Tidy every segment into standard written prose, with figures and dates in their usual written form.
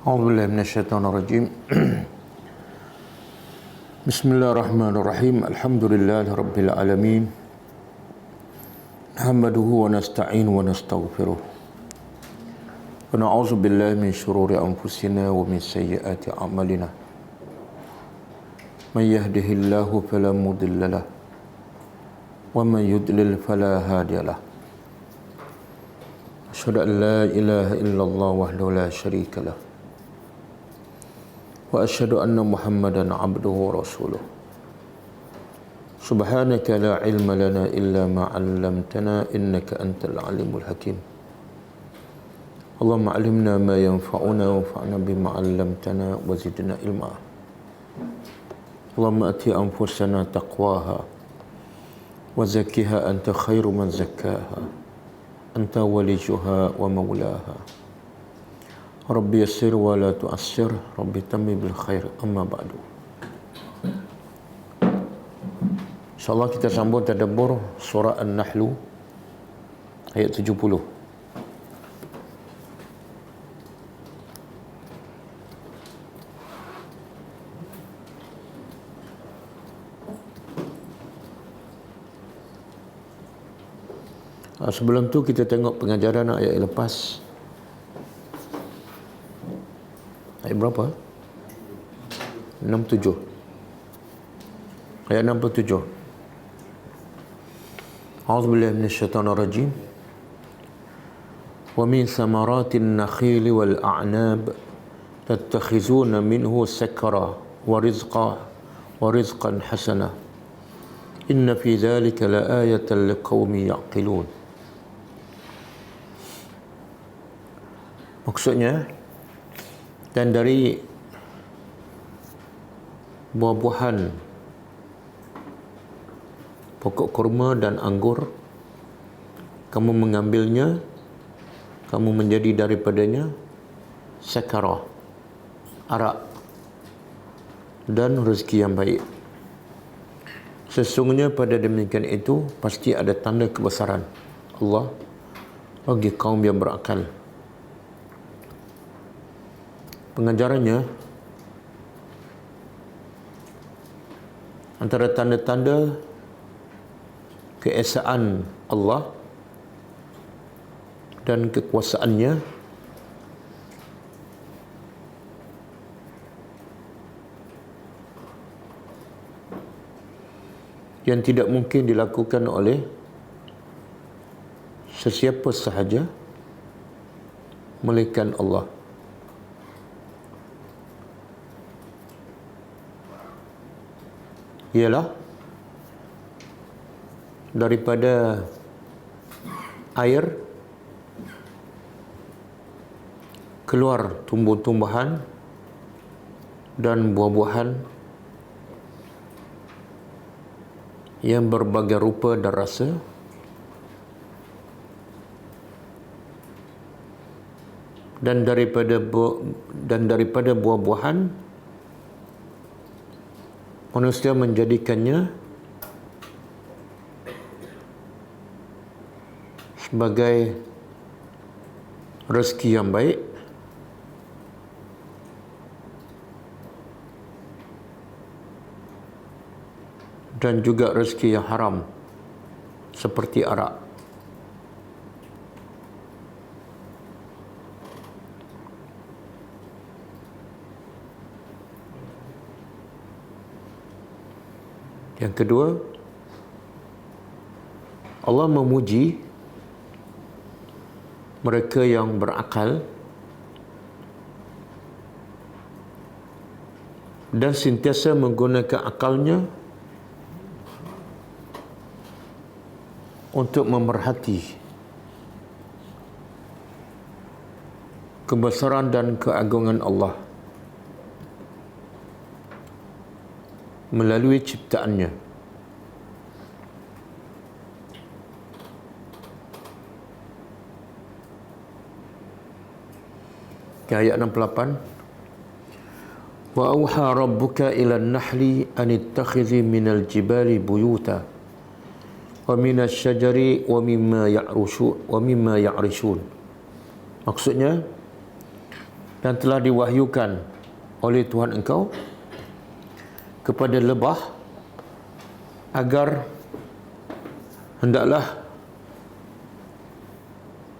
أعوذ بالله من الشيطان الرجيم بسم الله الرحمن الرحيم الحمد لله رب العالمين نحمده ونستعين ونستغفره ونعوذ بالله من شرور أنفسنا ومن سيئات أعمالنا من يهده الله فلا مضل له ومن يضلل فلا هادي له أشهد أن لا إله إلا الله وحده لا شريك له وأشهد أن محمدا عبده ورسوله سبحانك لا علم لنا إلا ما علمتنا إنك أنت العليم الحكيم اللهم علمنا ما ينفعنا وانفعنا بما علمتنا وزدنا علما اللهم أت أنفسنا تقواها وزكها أنت خير من زكاها أنت وليها ومولاها Rabbi yassir wa la tu'assir Rabbi tammi bil khair amma ba'du. InsyaAllah kita sambung tadabbur surah An-Nahl ayat 70. Sebelum tu kita tengok pengajaran ayat lepas. Ayat berapa? 67. Ayat 67. A'udzubillahi minasyaitonir rajim. Wa min samaratin nakhili wal a'nab tattakhizuna minhu sakara wa rizqan hasana. Inna fi dhalika la ayatan liqaumin ya'qilun. Maksudnya, dan dari buah-buahan pokok kurma dan anggur kamu mengambilnya, kamu menjadi daripadanya sakarah, arak dan rezeki yang baik. Sesungguhnya pada demikian itu pasti ada tanda kebesaran Allah bagi kaum yang berakal. Pengajarannya, antara tanda-tanda keesaan Allah dan kekuasaannya yang tidak mungkin dilakukan oleh sesiapa sahaja melainkan Allah. Ialah daripada air keluar tumbuh-tumbuhan dan buah-buahan yang berbagai rupa dan rasa, dan daripada buah-buahan manusia menjadikannya sebagai rezeki yang baik dan juga rezeki yang haram seperti arak. Yang kedua, Allah memuji mereka yang berakal dan sentiasa menggunakan akalnya untuk memerhati kebesaran dan keagungan Allah melalui ciptaannya. Ayat 68. Wa auha rabbuka ila an-nahli an ittakhidhi minal jibali buyuta wa minas syajari wa mimma ya'rishun. Maksudnya, dan telah diwahyukan oleh Tuhan engkau kepada lebah agar hendaklah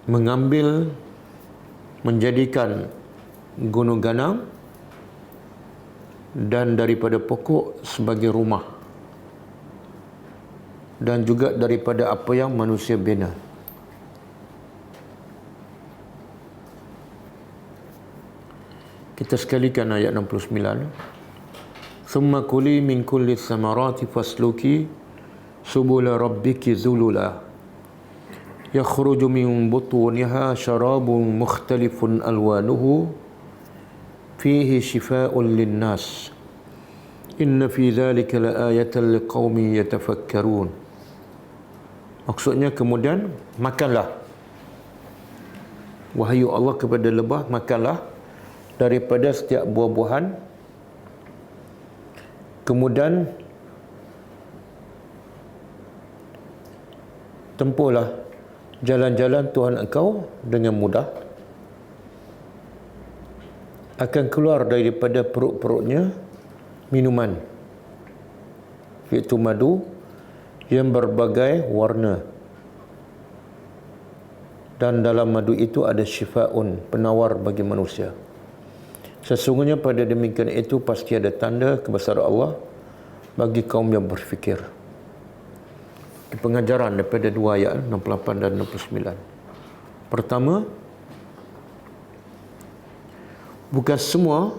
mengambil, menjadikan gunung ganang dan daripada pokok sebagai rumah, dan juga daripada apa yang manusia bina. Kita sekalikan ayat 69. Thumma kuli min kulli thamarati fasluki subula rabbiki zulula yakhruju min butuniha syarabun mukhtalifun alwanuhu fihi shifaa'un linnas inna fi dhalika laayatan liqaumin yatafakkarun. Maksudnya kemudian makanlah, wahyu Allah kepada lebah, makanlah daripada setiap buah-buahan, kemudian tempuhlah jalan-jalan Tuhan engkau dengan mudah. Akan keluar daripada perut-perutnya minuman, iaitu madu yang berbagai warna, dan dalam madu itu ada syifa'un, penawar bagi manusia. Sesungguhnya pada demikian itu pasti ada tanda kebesaran Allah bagi kaum yang berfikir. Pengajaran daripada dua ayat 68 dan 69. Pertama, bukan semua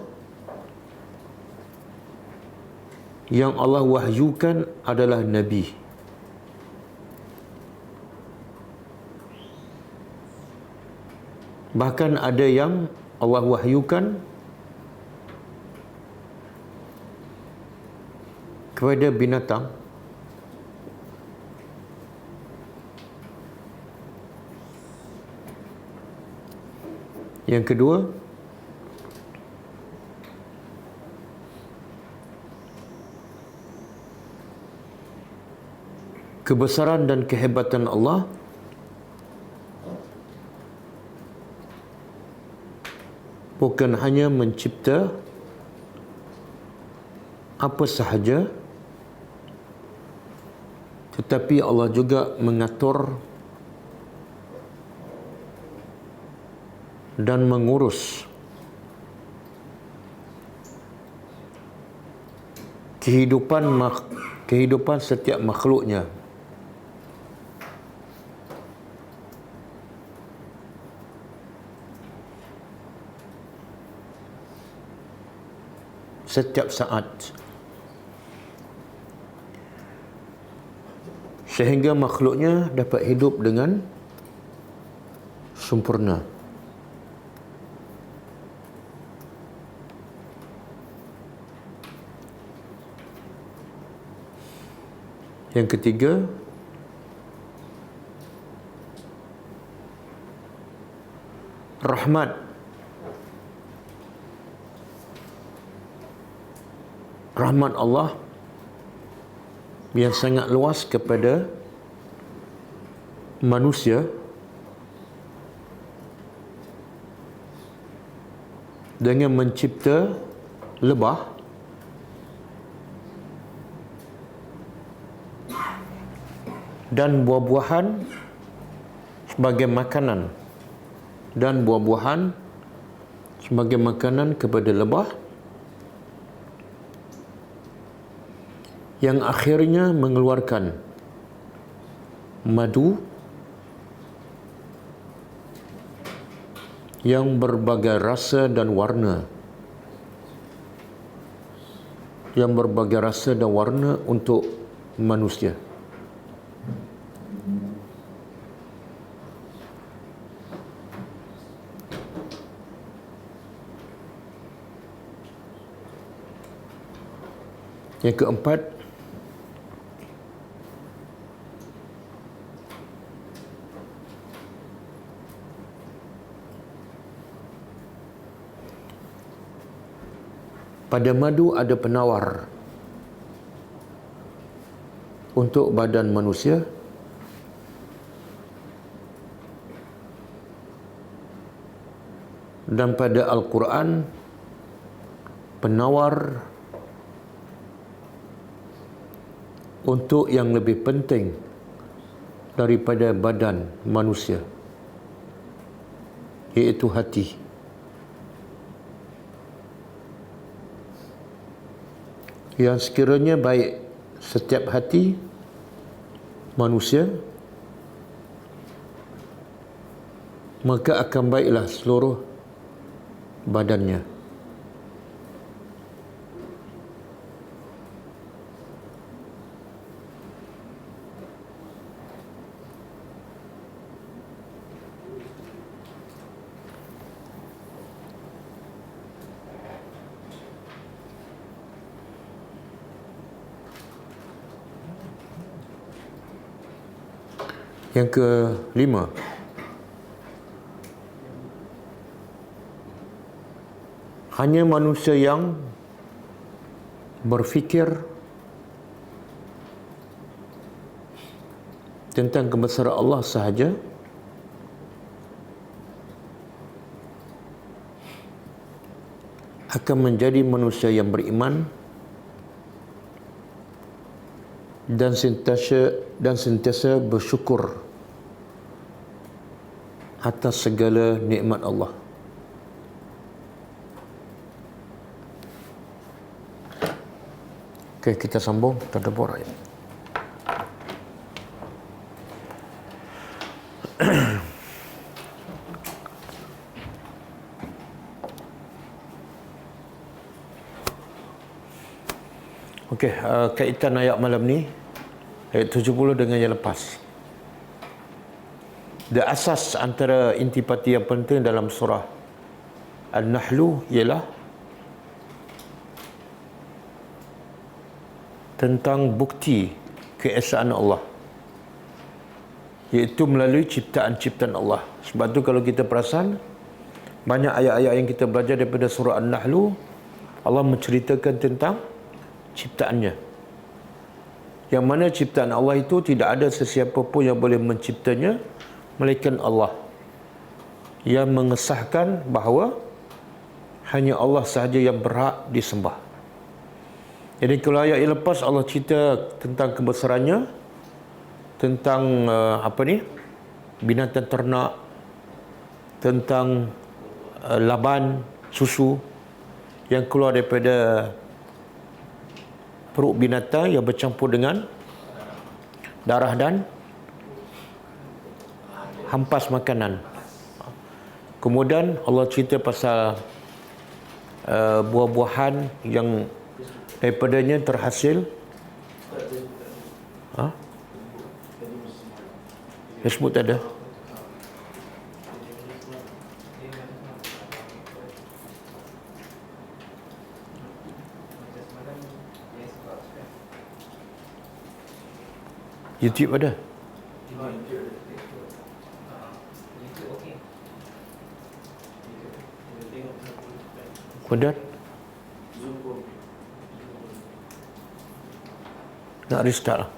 yang Allah wahyukan adalah Nabi. Bahkan ada yang Allah wahyukan kepada binatang, yang kedua, kebesaran dan kehebatan Allah bukan hanya mencipta apa sahaja, tetapi Allah juga mengatur dan mengurus kehidupan setiap makhluknya. Setiap saat, sehingga makhluknya dapat hidup dengan sempurna. Yang ketiga, rahmat Allah yang sangat luas kepada manusia dengan mencipta lebah dan buah-buahan sebagai makanan, dan buah-buahan sebagai makanan kepada lebah, yang akhirnya mengeluarkan madu yang berbagai rasa dan warna, untuk manusia. Yang keempat, pada madu ada penawar untuk badan manusia, Dan pada Al-Quran penawar untuk yang lebih penting daripada badan manusia, iaitu hati. Yang sekiranya baik setiap hati manusia, maka akan baiklah seluruh badannya. Yang kelima, hanya manusia yang berfikir tentang kebesaran Allah sahaja akan menjadi manusia yang beriman dan sentiasa bersyukur atas segala nikmat Allah. Okey, kita sambung tadabbur ayat. Okey, kaitan ayat malam ni, ayat 70 dengan yang lepas. The asas antara intipati yang penting dalam surah An-Nahlu ialah tentang bukti keesaan Allah, iaitu melalui ciptaan-ciptaan Allah. Sebab tu kalau kita perasan, banyak ayat-ayat yang kita belajar daripada surah An-Nahlu, Allah menceritakan tentang ciptaannya. Yang mana ciptaan Allah itu tidak ada sesiapa pun yang boleh menciptanya melainkan Allah, yang mengesahkan bahawa hanya Allah sahaja yang berhak disembah. Jadi kalau ayat yang lepas Allah cerita tentang kebesarannya, tentang binatang ternak, tentang laban, susu yang keluar daripada perut binatang yang bercampur dengan darah dan hampas makanan. Kemudian Allah cerita pasal buah-buahan yang daripadanya terhasil Facebook tak ada. YouTube ada. Kemudian nak restart lah.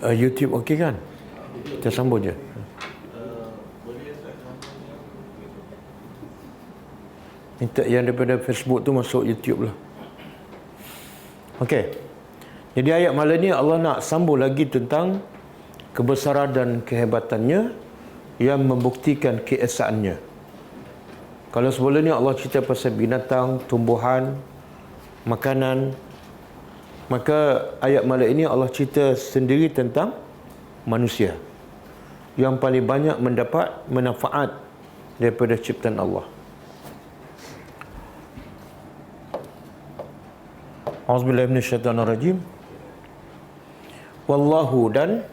YouTube okey kan? Kita sambung je. Minta yang daripada Facebook tu masuk YouTube lah. Okey. Jadi ayat malam ni Allah nak sambung lagi tentang kebesaran dan kehebatannya yang membuktikan keesaannya. Kalau sebelum ni Allah cerita pasal binatang, tumbuhan, makanan, maka ayat malam ini Allah cerita sendiri tentang manusia yang paling banyak mendapat manfaat daripada ciptaan Allah. Auzubillahi minasyaitonirrajim. Wallahu dan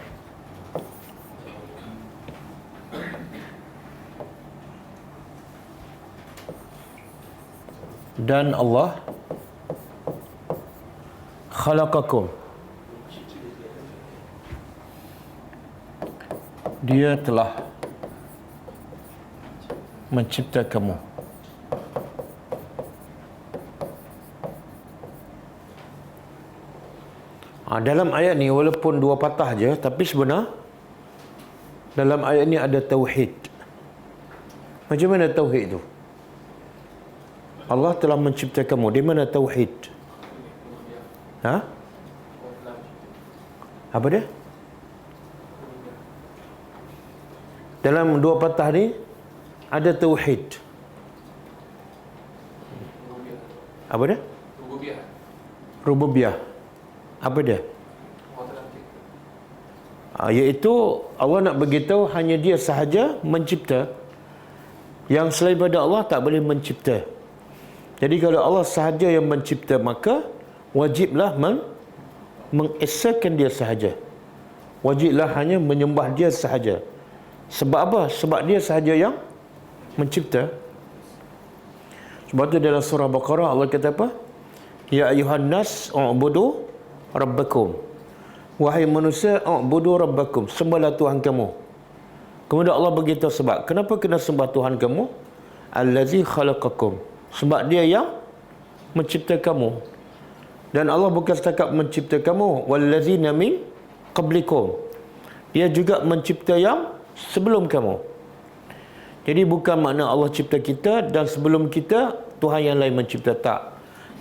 Allah khalaqakum, Dia telah mencipta kamu. Dalam ayat ni walaupun dua patah je, tapi sebenar dalam ayat ni ada tauhid. Macam mana tauhid tu? Allah telah mencipta kamu. Di mana tauhid? Apa dia? Dalam dua patah ni ada tauhid. Apa dia? Rububiyah. Apa dia? Iaitu Allah nak beritahu hanya Dia sahaja mencipta. Yang selain daripada Allah tak boleh mencipta. Jadi kalau Allah sahaja yang mencipta, maka wajiblah mengesakan Dia sahaja. Wajiblah hanya menyembah Dia sahaja. Sebab apa? Sebab Dia sahaja yang mencipta. Sebab tu dalam surah Baqarah Allah kata apa? Ya ayuhan nas u'budu rabbakum. Wahai manusia, u'budu rabbakum, sembahlah Tuhan kamu. Kemudian Allah beritahu sebab. Kenapa kena sembah Tuhan kamu? Allazi khalaqakum. Sebab Dia yang mencipta kamu. Dan Allah bukan setakat mencipta kamu, wallazina min qablikum. Dia juga mencipta yang sebelum kamu. Jadi bukan makna Allah cipta kita dan sebelum kita Tuhan yang lain mencipta, tak.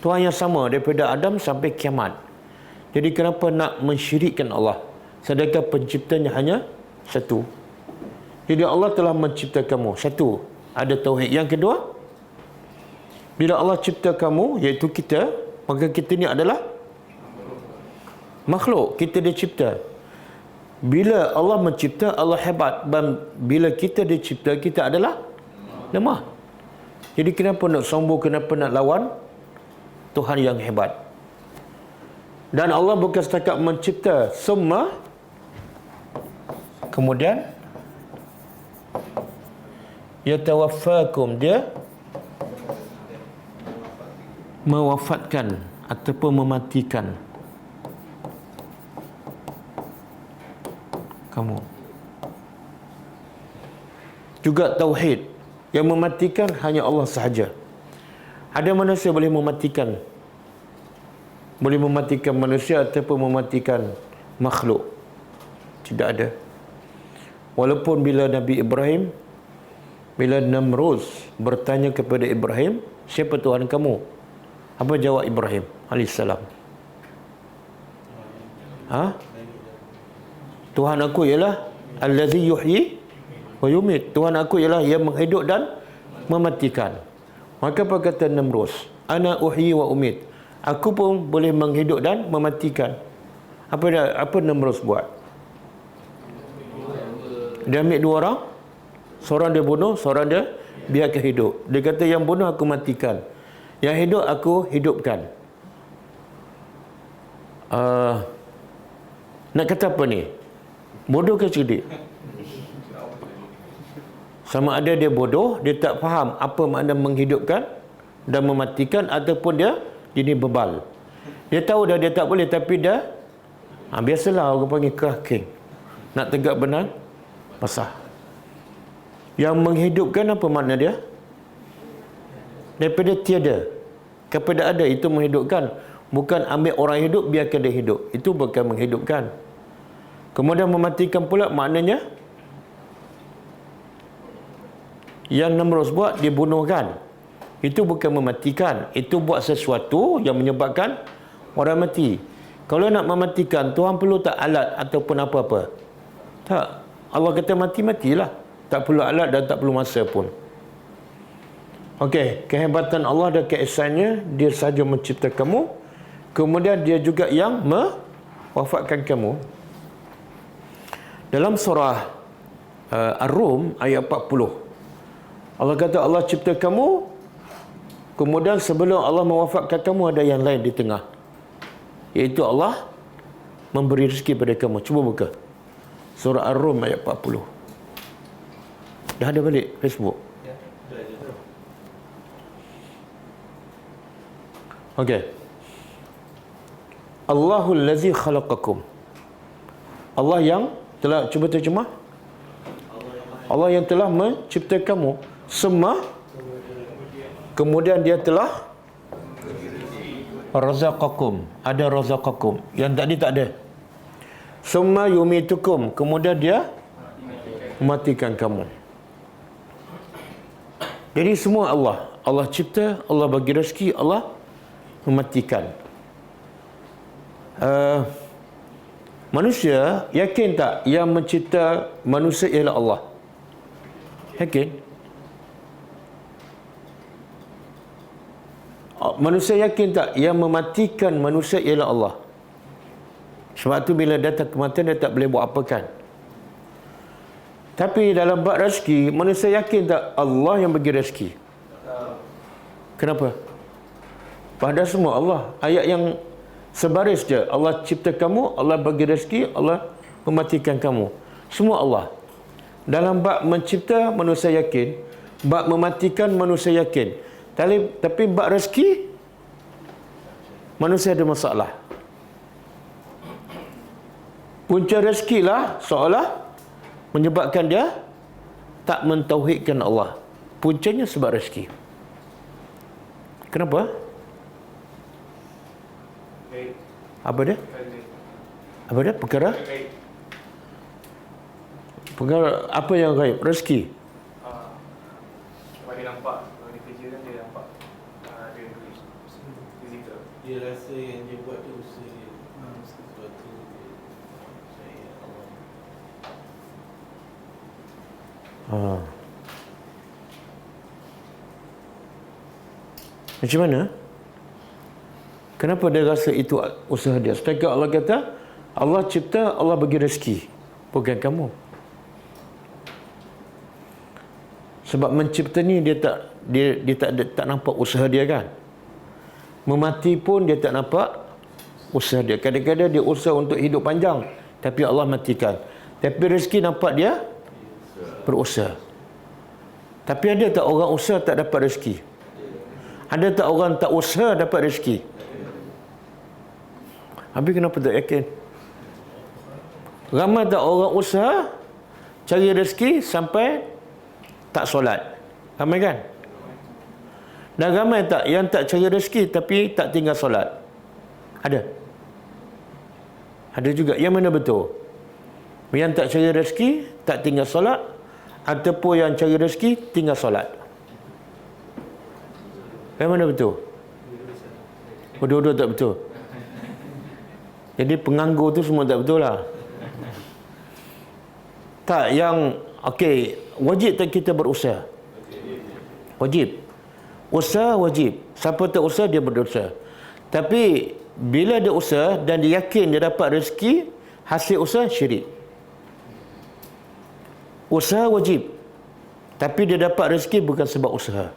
Tuhan yang sama daripada Adam sampai kiamat. Jadi kenapa nak mensyirikkan Allah sedangkan penciptanya hanya satu? Jadi Allah telah mencipta kamu, satu, ada tauhid. Yang kedua, bila Allah cipta kamu, iaitu kita, maka kita ni adalah makhluk. Kita dia cipta. Bila Allah mencipta, Allah hebat. Dan bila kita dicipta, kita adalah lemah. Jadi kenapa nak sombong, kenapa nak lawan Tuhan yang hebat? Dan Allah bukan setakat mencipta semua, kemudian yatawaffakum, Dia mewafatkan ataupun mematikan kamu. Juga tauhid, yang mematikan hanya Allah sahaja. Ada manusia boleh mematikan, boleh mematikan manusia ataupun mematikan makhluk? Tidak ada. Walaupun bila Nabi Ibrahim, bila Namrud bertanya kepada Ibrahim, siapa Tuhan kamu? Apa jawab Ibrahim alaihissalam? Tuhan aku ialah allazi yuhyi wa yumit. Tuhan aku ialah yang menghidup dan mematikan. Maka apa kata Namrud? Ana uhyi wa umit. Aku pun boleh menghidup dan mematikan. Apa Namrud buat? Dia ambil dua orang, seorang dia bunuh, seorang dia biarkan hidup. Dia kata yang bunuh aku matikan, yang hidup aku hidupkan. Nak kata apa ni? Bodoh ke cerdik? Sama ada dia bodoh, dia tak faham apa makna menghidupkan dan mematikan, ataupun dia ini bebal. Dia tahu dah dia tak boleh, tapi dia biasalah orang panggil cracking. Nak tegak benar basah. Yang menghidupkan apa makna dia? Daripada tiada kepada ada, itu menghidupkan. Bukan ambil orang hidup biarkan dia hidup. Itu bukan menghidupkan. Kemudian mematikan pula maknanya yang Namrud buat, dia bunuhkan. Itu bukan mematikan. Itu buat sesuatu yang menyebabkan orang mati. Kalau nak mematikan, Tuhan perlu tak alat ataupun apa-apa? Tak. Allah kata mati-matilah. Tak perlu alat dan tak perlu masa pun. Okey, kehebatan Allah dan keesaannya, Dia sahaja mencipta kamu. Kemudian Dia juga yang mewafatkan kamu. Dalam surah Ar-Rum ayat 40, Allah kata Allah cipta kamu, kemudian sebelum Allah mewafatkan kamu ada yang lain di tengah, iaitu Allah memberi rezeki pada kamu. Cuba buka surah Ar-Rum ayat 40. Dah ada balik Facebook? Okey. Allahul ladzi khalaqakum. Allah yang telah, cuba terjemah. Allah yang telah mencipta kamu semua, kemudian dia telah razaqakum. Ada razaqakum. Yang tadi tak ada. Summa yumitukum. Kemudian dia mematikan kamu. Jadi semua Allah. Allah cipta, Allah bagi rezeki, Allah mematikan. Manusia yakin tak yang mencipta manusia ialah Allah? Yakin? Manusia yakin tak yang mematikan manusia ialah Allah? Sebab tu bila datang kematian dia tak boleh buat apa kan. Tapi dalam bab rezeki, manusia yakin tak Allah yang bagi rezeki? Kenapa? Padahal semua Allah. Ayat yang sebaris je. Allah cipta kamu, Allah bagi rezeki, Allah mematikan kamu. Semua Allah. Dalam bab mencipta, manusia yakin. Bab mematikan, manusia yakin. Tapi bab rezeki, manusia ada masalah. Punca rezeki lah seolah menyebabkan dia tak mentauhidkan Allah. Puncanya sebab rezeki. Kenapa? Apa dia? Apa dia? Perkara apa yang gaib? Rezeki. Sebab dia nampak, kalau dia kerja kan dia nampak ada duit fizikal. Dia rasa yang dia buat tu usaha dia. Sebab tu dia percaya Allah. Macam mana? Kenapa dia rasa itu usaha dia? Sedangkan Allah kata, Allah cipta, Allah bagi rezeki. Bukan kamu. Sebab mencipta ni dia tak nampak usaha dia kan. Memati pun dia tak nampak usaha dia. Kadang-kadang dia usaha untuk hidup panjang, tapi Allah matikan. Tapi rezeki nampak dia berusaha. Tapi ada tak orang usaha tak dapat rezeki? Ada tak orang tak usaha dapat rezeki? Habis kenapa tak yakin? Ramai tak orang usaha cari rezeki sampai tak solat? Ramai kan? Dan ramai tak yang tak cari rezeki tapi tak tinggal solat? Ada? Ada juga. Yang mana betul? Yang tak cari rezeki tak tinggal solat, ataupun yang cari rezeki tinggal solat? Yang mana betul? Dua-dua tak betul. Jadi penganggur tu semua tak betul lah. Tak, yang okey, wajib tak kita berusaha? Wajib. Usaha wajib. Siapa tak usaha dia berdosa. Tapi bila dia usaha dan dia yakin dia dapat rezeki, hasil usaha syirik. Usaha wajib. Tapi dia dapat rezeki bukan sebab usaha.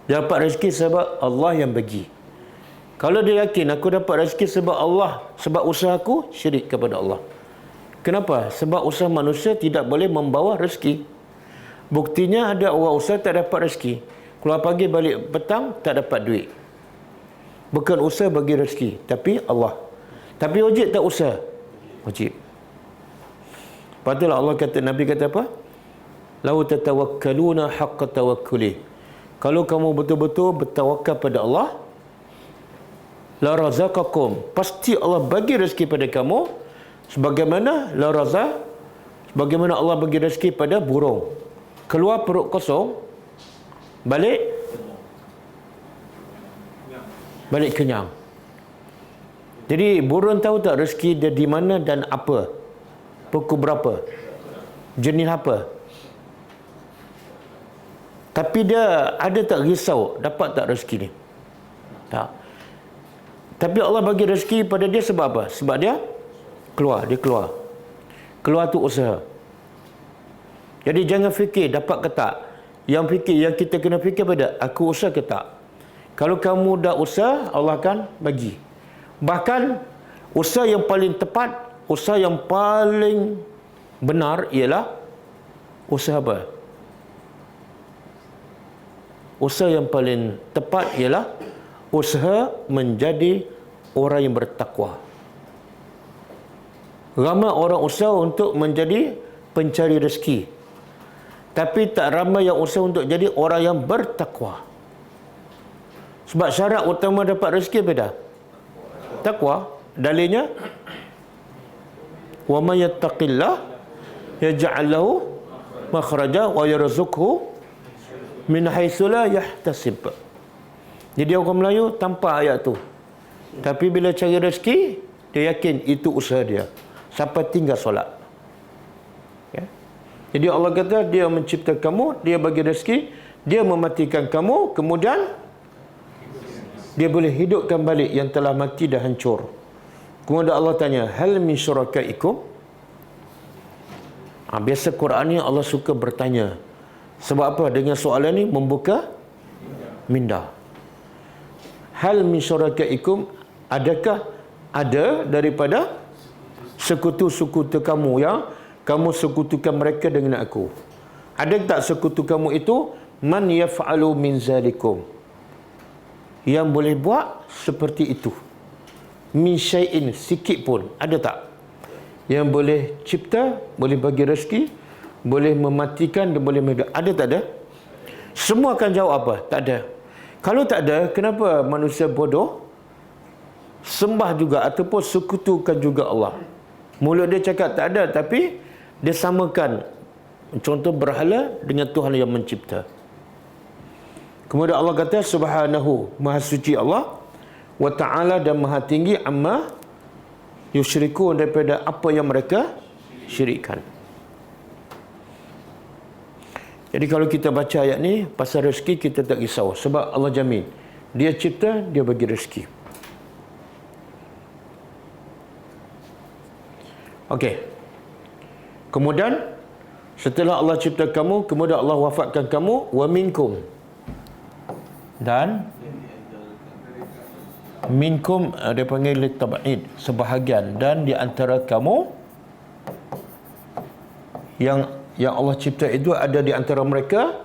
Dia dapat rezeki sebab Allah yang bagi. Kalau dia yakin aku dapat rezeki sebab Allah, sebab usaha aku, syirik kepada Allah. Kenapa? Sebab usaha manusia tidak boleh membawa rezeki. Buktinya ada orang usaha tak dapat rezeki. Keluar pagi balik petang tak dapat duit. Bukan usaha bagi rezeki, tapi Allah. Tapi wajib tak usaha? Wajib. Patutlah Allah kata, Nabi kata apa? Lau tatawakkaluna haqqa tawakkuli. Kalau kamu betul-betul bertawakal pada Allah, la razaqakum, pasti Allah bagi rezeki pada kamu sebagaimana sebagaimana Allah bagi rezeki pada burung. Keluar perut kosong, balik kenyang. Jadi burung tahu tak rezeki dia di mana dan apa? Pukul berapa? Jenis apa? Tapi dia ada tak risau dapat tak rezeki ni? Tak. Tapi Allah bagi rezeki pada dia sebab apa? Sebab dia keluar. Keluar tu usaha. Jadi jangan fikir dapat ke tak. Yang kita kena fikir pada aku usaha ke tak. Kalau kamu dah usaha, Allah akan bagi. Bahkan usaha yang paling tepat, usaha yang paling benar ialah usaha apa? Usaha yang paling tepat ialah usaha menjadi orang yang bertakwa. Ramai orang usaha untuk menjadi pencari rezeki, tapi tak ramai yang usaha untuk jadi orang yang bertakwa. Sebab syarat utama dapat rezeki beda. Takwa. Dalilnya, wa may yattaqillah yaj'al lahu makhraja wa yarzuqhu min haitsu la yahtasib. Jadi orang Melayu tanpa ayat tu. Tapi bila cari rezeki, dia yakin itu usaha dia. Sampai tinggal solat. Ya? Jadi Allah kata dia mencipta kamu, dia bagi rezeki, dia mematikan kamu, kemudian dia boleh hidupkan balik yang telah mati dah hancur. Kemudian Allah tanya, hal min syurakaikum? Biasa Quran ni Allah suka bertanya. Sebab apa? Dengan soalan ni membuka minda. Hal min syurakaikum, adakah ada daripada sekutu-sekutu kamu yang kamu sekutukan mereka dengan aku? Ada tak sekutu kamu itu man yaf'alu min zalikum, yang boleh buat seperti itu? Min syai'in, sikit pun. Ada tak? Yang boleh cipta, boleh bagi rezeki, boleh mematikan dan boleh menghidup. Ada tak ada? Semua akan jawab apa? Tak ada. Kalau tak ada, kenapa manusia bodoh sembah juga ataupun sekutukan juga Allah? Mulut dia cakap tak ada, tapi dia samakan contoh berhala dengan Tuhan yang mencipta. Kemudian Allah kata subhanahu, maha suci Allah, wa ta'ala, dan maha tinggi, amma yusyrikun, daripada apa yang mereka syirikkan. Jadi kalau kita baca ayat ni pasal rezeki, kita tak risau sebab Allah jamin. Dia cipta, dia bagi rezeki. Okey. Kemudian setelah Allah cipta kamu, kemudian Allah wafatkan kamu, wa minkum, dan minkum dia panggil litab'id, sebahagian, dan di antara kamu yang Allah cipta itu ada di antara mereka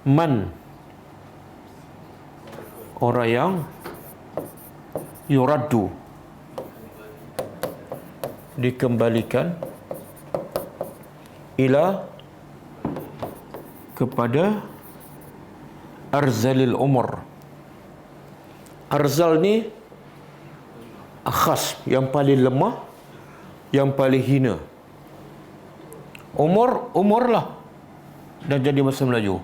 man, orang yang yuraddu, dikembalikan, ila, kepada arzalil umur. Arzal ni khas, yang paling lemah, yang paling hina. Umur lah dah jadi bahasa Melayu.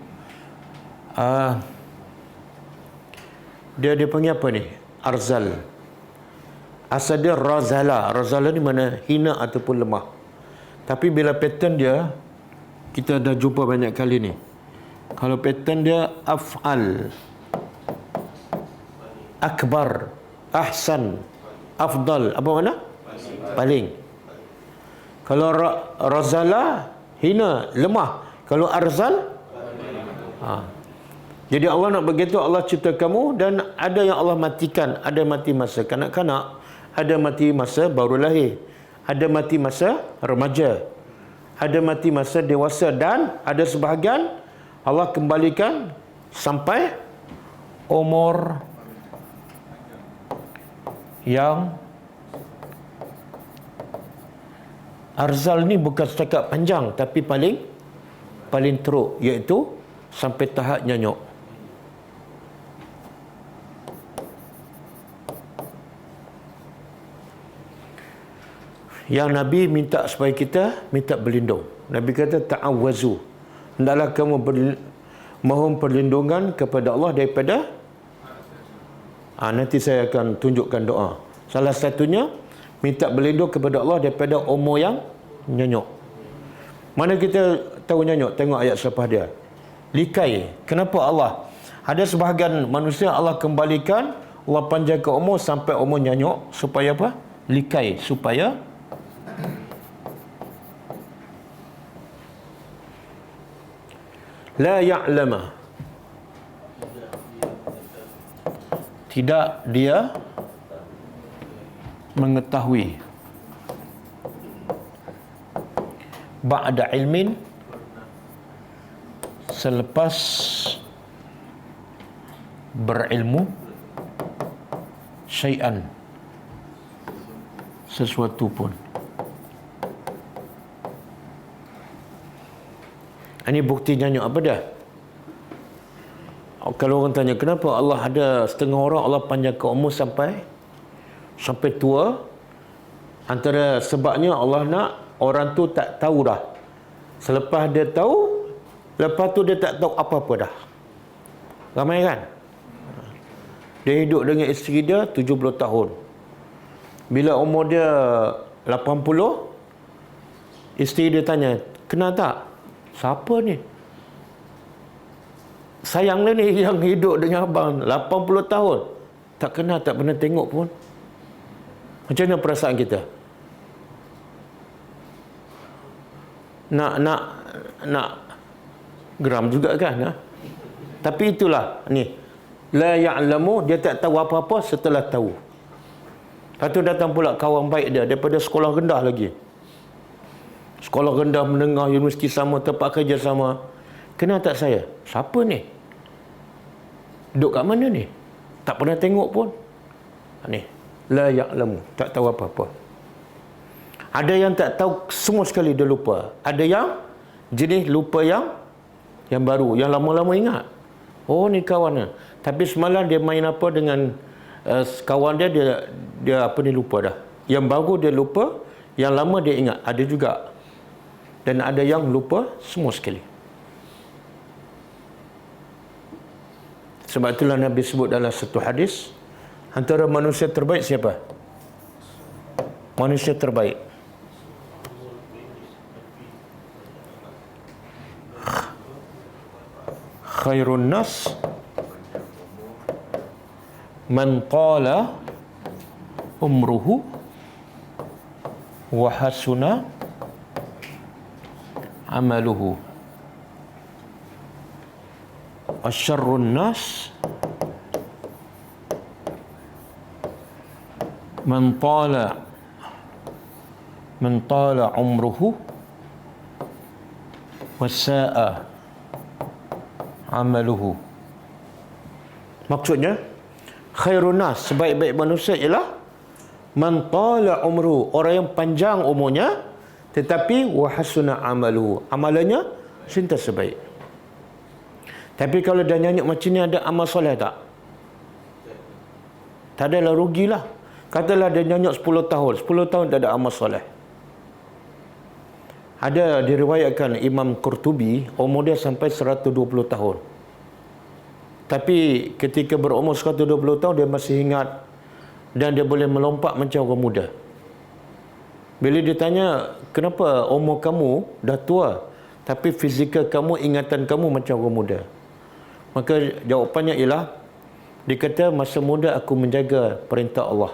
Dia panggil apa ni? Arzal. Asal dia razala. Razala ni mana hina ataupun lemah. Tapi bila pattern dia, kita dah jumpa banyak kali ni. Kalau pattern dia af'al, akbar, ahsan, afdal. Apa mana? Paling. Kalau razala, hina, lemah. Kalau arzal, Jadi Allah nak begitu, Allah cipta kamu, dan ada yang Allah matikan. Ada mati masa kanak-kanak, ada mati masa baru lahir, ada mati masa remaja, ada mati masa dewasa, dan ada sebahagian Allah kembalikan sampai umur yang arzal ni bukan setakat panjang, tapi paling teruk, iaitu sampai tahap nyanyuk. Yang Nabi minta supaya kita minta berlindung. Nabi kata ta'awwazu, hendaklah kamu mohon perlindungan kepada Allah daripada nanti saya akan tunjukkan doa. Salah satunya minta berlindung kepada Allah daripada umur yang nyanyuk. Mana kita tahu nyanyuk? Tengok ayat selepas dia. Likai. Kenapa Allah? Ada sebahagian manusia Allah kembalikan, Allah panjangkan umur sampai umur nyanyuk, supaya apa? Likai, supaya La ya'lama, tidak dia mengetahui, ba'da ilmin, selepas berilmu, syai'an, sesuatu pun. Ini bukti nyanyuk apa dah? Kalau orang tanya kenapa Allah ada setengah orang Allah panjangkan umur sampai tua, antara sebabnya Allah nak orang tu tak tahu dah. Selepas dia tahu, lepas tu dia tak tahu apa-apa dah. Ramai kan? Dia hidup dengan isteri dia 70 tahun. Bila umur dia 80, isteri dia tanya, kenal tak? Siapa ni? Sayang dia ni yang hidup dengan abang 80 tahun. Tak kenal, tak pernah tengok pun. Macam mana perasaan kita? Nak geram juga kan? Ha? Tapi itulah ni. La ya'lamu, dia tak tahu apa-apa setelah tahu. Lepas tu datang pula kawan baik dia daripada sekolah rendah lagi. Sekolah rendah, menengah, universiti sama, tempat kerja sama. Kenal tak saya? Siapa ni? Duduk kat mana ni? Tak pernah tengok pun. Ni. La ya'lamu, tak tahu apa-apa. Ada yang tak tahu semua sekali dia lupa. Ada yang jenis lupa yang baru, yang lama-lama ingat. Oh ni kawan dia. Tapi semalam dia main apa dengan kawan dia apa ni lupa dah. Yang baru dia lupa, yang lama dia ingat. Ada juga. Dan ada yang lupa semua sekali. Sebab itulah Nabi sebut dalam satu hadis, antara manusia terbaik siapa? Manusia terbaik. Khairun nas man qala umruhu wa hasuna amaluhu. Asyarrun nas man tala umruhu wa sa'a amaluhu. Maksudnya khairun nas, sebaik-baik manusia ialah man tala umruhu, orang yang panjang umurnya tetapi wa hasuna amaluhu, amalannya sentiasa baik. Tapi kalau dah nyanyuk macam ni, ada amal soleh tak? Tak adalah, rugilah. Katalah dia nyanyuk 10 tahun, 10 tahun tak ada amal soleh. Ada diriwayatkan Imam Qurtubi umur dia sampai 120 tahun. Tapi ketika berumur 120 tahun dia masih ingat dan dia boleh melompat macam orang muda. Bila ditanya, kenapa umur kamu dah tua tapi fizikal kamu, ingatan kamu macam orang muda? Maka jawapannya ialah, dia kata, masa muda aku menjaga perintah Allah.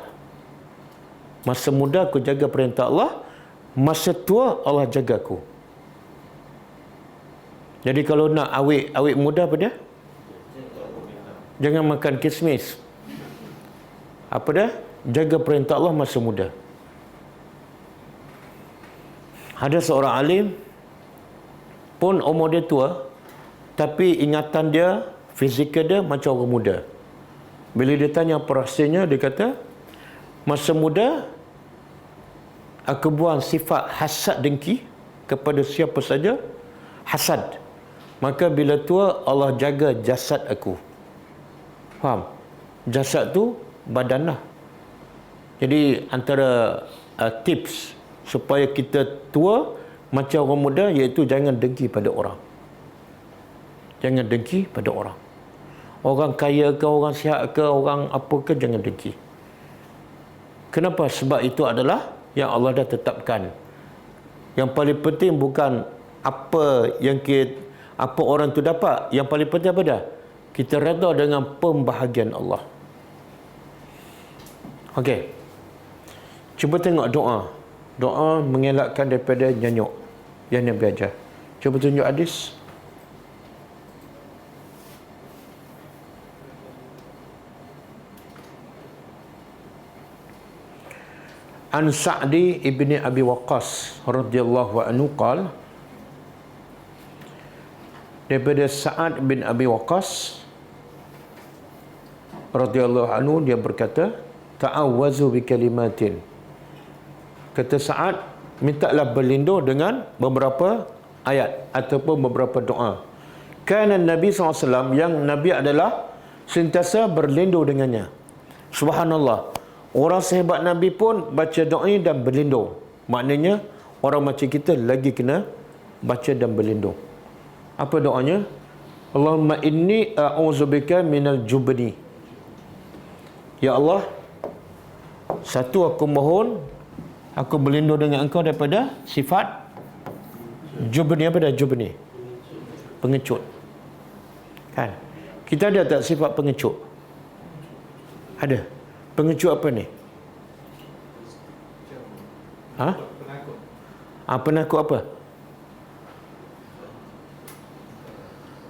Masa muda aku jaga perintah Allah, masa tua Allah jaga aku. Jadi kalau nak awet muda apa dia? Jangan makan kismis. Apa dia? Jaga perintah Allah masa muda. Ada seorang alim pun umur dia tua, tapi ingatan dia, fizikal dia macam orang muda. Bila dia tanya apa rahsianya, dia kata, masa muda aku buang sifat hasad dengki kepada siapa saja, hasad. Maka bila tua Allah jaga jasad aku. Faham? Jasad tu badan lah. Jadi antara tips supaya kita tua macam orang muda, iaitu jangan dengki pada orang. Jangan dengki pada orang. Orang kaya ke, orang sihat ke, orang apa ke, jangan dengki. Kenapa? Sebab itu adalah yang Allah dah tetapkan. Yang paling penting bukan apa apa orang tu dapat. Yang paling penting apa dah? Kita redha dengan pembahagian Allah. Okey. Cuba tengok doa. Doa mengelakkan daripada nyanyuk yang Nabi ajar. Cuba tunjuk hadis. An Sa'di ibni Abi Waqqas radhiyallahu anhu qala, daripada Sa'ad bin Abi Waqqas radhiyallahu anhu, dia berkata, ta'awwazu bi kalimatin. Kata Sa'ad, mintalah berlindung dengan beberapa ayat ataupun beberapa doa. Kana Nabi SAW, yang Nabi adalah sentiasa berlindung dengannya. Subhanallah, orang sehebat Nabi pun baca doa ini dan berlindung. Maknanya orang macam kita lagi kena baca dan berlindung. Apa doanya? Allahumma inni a'udzubika minal jubni. Ya Allah, satu, aku mohon, aku berlindung dengan engkau daripada sifat jubni. Apa dah jubni? Pengecut. Kan? Kita ada tak sifat pengecut? Ada. Pengecut apa ni? Ha? Penakut apa?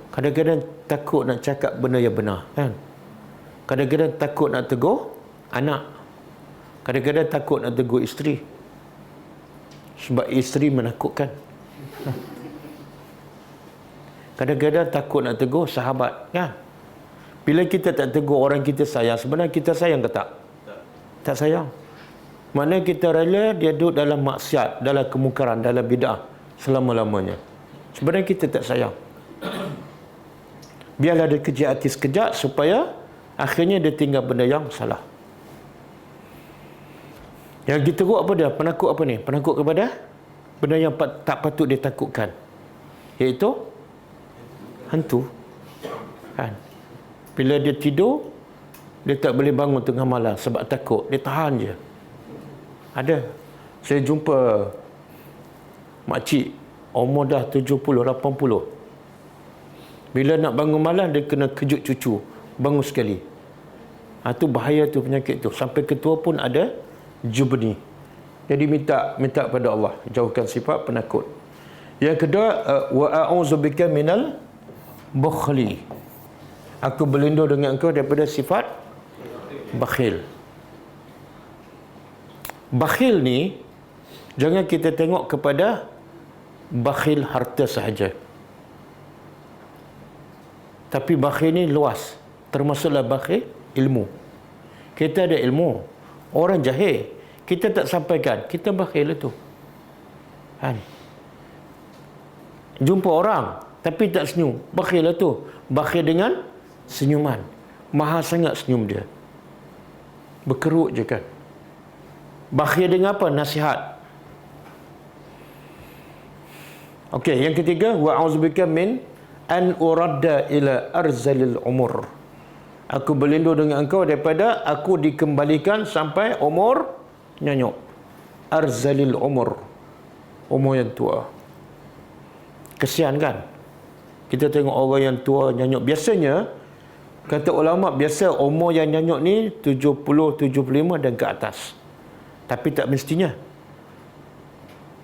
Kadang-kadang takut nak cakap benda yang benar, kan? Kadang-kadang takut nak tegur anak. Kadang-kadang takut nak tegur isteri. Sebab isteri menakutkan. Kadang-kadang takut nak tegur sahabat, kan? Bila kita tak tegur orang kita sayang, sebenarnya kita sayang ke tak? Tak sayang. Maknanya kita rela dia duduk dalam maksiat, dalam kemungkaran, dalam bid'ah selama-lamanya. Sebenarnya kita tak sayang. Biarlah dia kejap hati sekejap supaya akhirnya dia tinggal benda yang salah. Yang kita teruk apa dia? Penakut apa ni? Penakut kepada benda yang tak patut dia takutkan, iaitu hantu, kan? Bila dia tidur, dia tak boleh bangun tengah malam sebab takut. Dia tahan je. Ada. Saya jumpa makcik umur dah 70, 80. Bila nak bangun malam, dia kena kejut cucu. Bangun sekali. Itu bahaya tu, penyakit tu. Sampai ketua pun ada jubni. Jadi minta pada Allah, jauhkan sifat penakut. Yang kedua, wa a'udzubika minal bukhli. Aku berlindung dengan engkau daripada sifat bakhil. Bakhil ni, jangan kita tengok kepada bakhil harta sahaja. Tapi bakhil ni luas. Termasuklah bakhil ilmu. Kita ada ilmu, orang jahil, kita tak sampaikan, kita bakhil itu, kan? Jumpa orang tapi tak senyum, bakhil itu. Bakhil dengan senyuman. Mahal sangat senyum dia, berkerut je, kan? Bakhil dengan apa? Nasihat. Okey, yang ketiga, wa a'udzubika min an uradda ila arzalil umur. Aku berlindung dengan engkau daripada aku dikembalikan sampai umur nyanyuk. Arzalil umur, umur yang tua. Kesian, kan? Kita tengok orang yang tua nyanyuk. Biasanya, kata ulama, biasa umur yang nyanyuk ni 70, 75 dan ke atas. Tapi tak mestinya.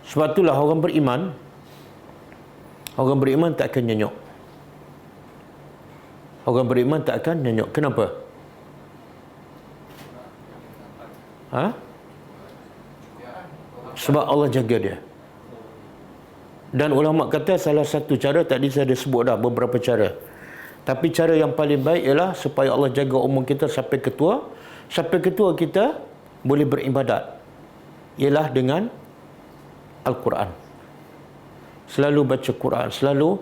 Sebab itulah orang beriman tak akan nyanyuk. Orang beriman tak akan nyanyuk. Kenapa? Sebab Allah jaga dia. Dan ulama kata salah satu cara, tadi saya dah sebut dah beberapa cara. Tapi cara yang paling baik ialah supaya Allah jaga umur kita sampai ketua. Sampai ketua kita boleh beribadat, ialah dengan Al-Quran. Selalu baca Quran, selalu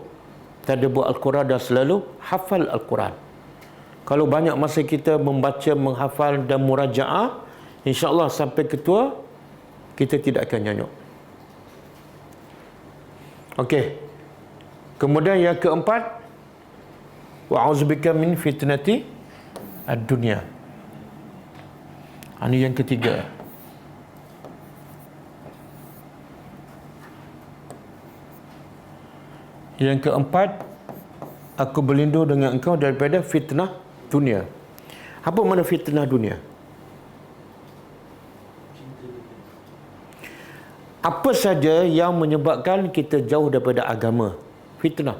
tadabbur Al-Quran dan selalu hafal Al-Quran. Kalau banyak masa kita membaca, menghafal dan murajaah, insya-Allah sampai ketua kita tidak akan nyanyuk. Okey. Kemudian yang keempat, wa a'udzubika min fitnati ad-dunya. Ini yang ketiga. Yang keempat, aku berlindung dengan engkau daripada fitnah dunia. Apa makna fitnah dunia? Apa saja yang menyebabkan kita jauh daripada agama, fitnah.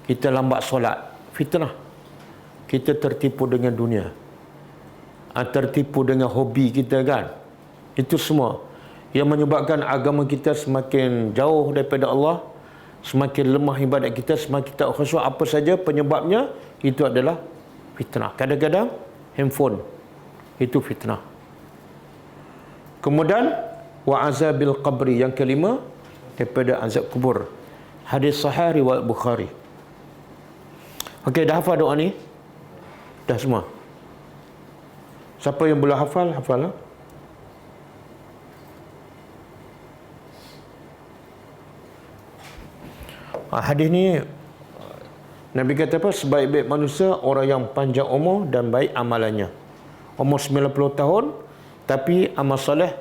Kita lambat solat, fitnah. Kita tertipu dengan dunia, tertipu dengan hobi kita, kan? Itu semua yang menyebabkan agama kita semakin jauh daripada Allah, semakin lemah ibadat kita, semakin tak khusyuk. Apa saja penyebabnya, itu adalah fitnah. Kadang-kadang handphone itu fitnah. Kemudian wa azabil qabri, yang kelima daripada azab kubur. Hadis sahih riwayat Bukhari. Okey, dah hafal doa ni? Dah semua? Siapa yang boleh hafal, hafal lah. Hadis ni Nabi kata apa? Sebaik-baik manusia orang yang panjang umur dan baik amalannya. Umur 90 tahun tapi amal soleh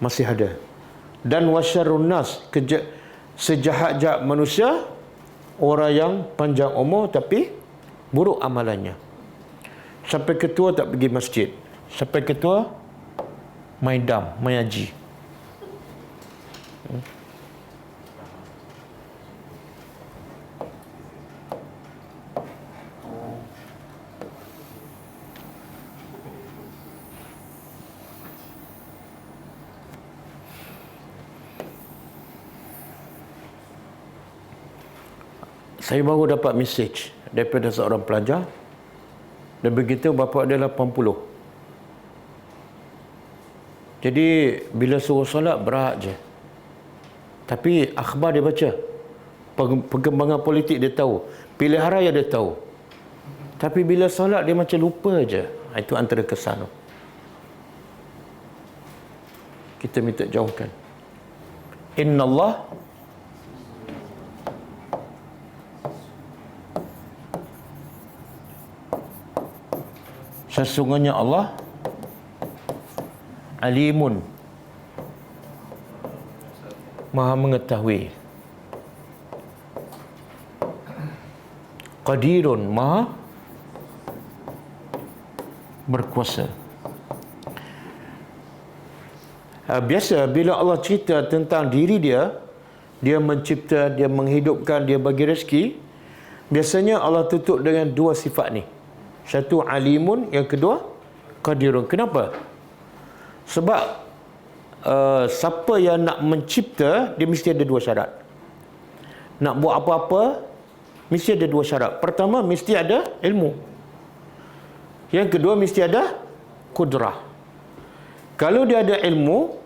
masih ada. Dan wasyarrun nas, sejahat-jahat manusia orang yang panjang umur tapi buruk amalannya. Sampai ketua tak pergi masjid, sampai ketua main dam, main haji. Saya baru dapat mesej daripada seorang pelajar. Dan begitu bapa dia 80. Jadi bila suruh solat berat je. Tapi akhbar dia baca, perkembangan politik dia tahu, pilihan raya dia tahu. Tapi bila solat dia macam lupa je. Itu antara kesan. Kita minta jauhkan. Innallah sesungguhnya Allah alimun, maha mengetahui, qadirun, maha berkuasa. Biasa bila Allah cerita tentang diri dia, dia mencipta, dia menghidupkan, dia bagi rezeki, biasanya Allah tutup dengan dua sifat ni. Satu alimun, yang kedua qadirun. Kenapa? Sebab siapa yang nak mencipta, dia mesti ada dua syarat. Nak buat apa-apa mesti ada dua syarat. Pertama, mesti ada ilmu. Yang kedua, mesti ada kudrah. Kalau dia ada ilmu,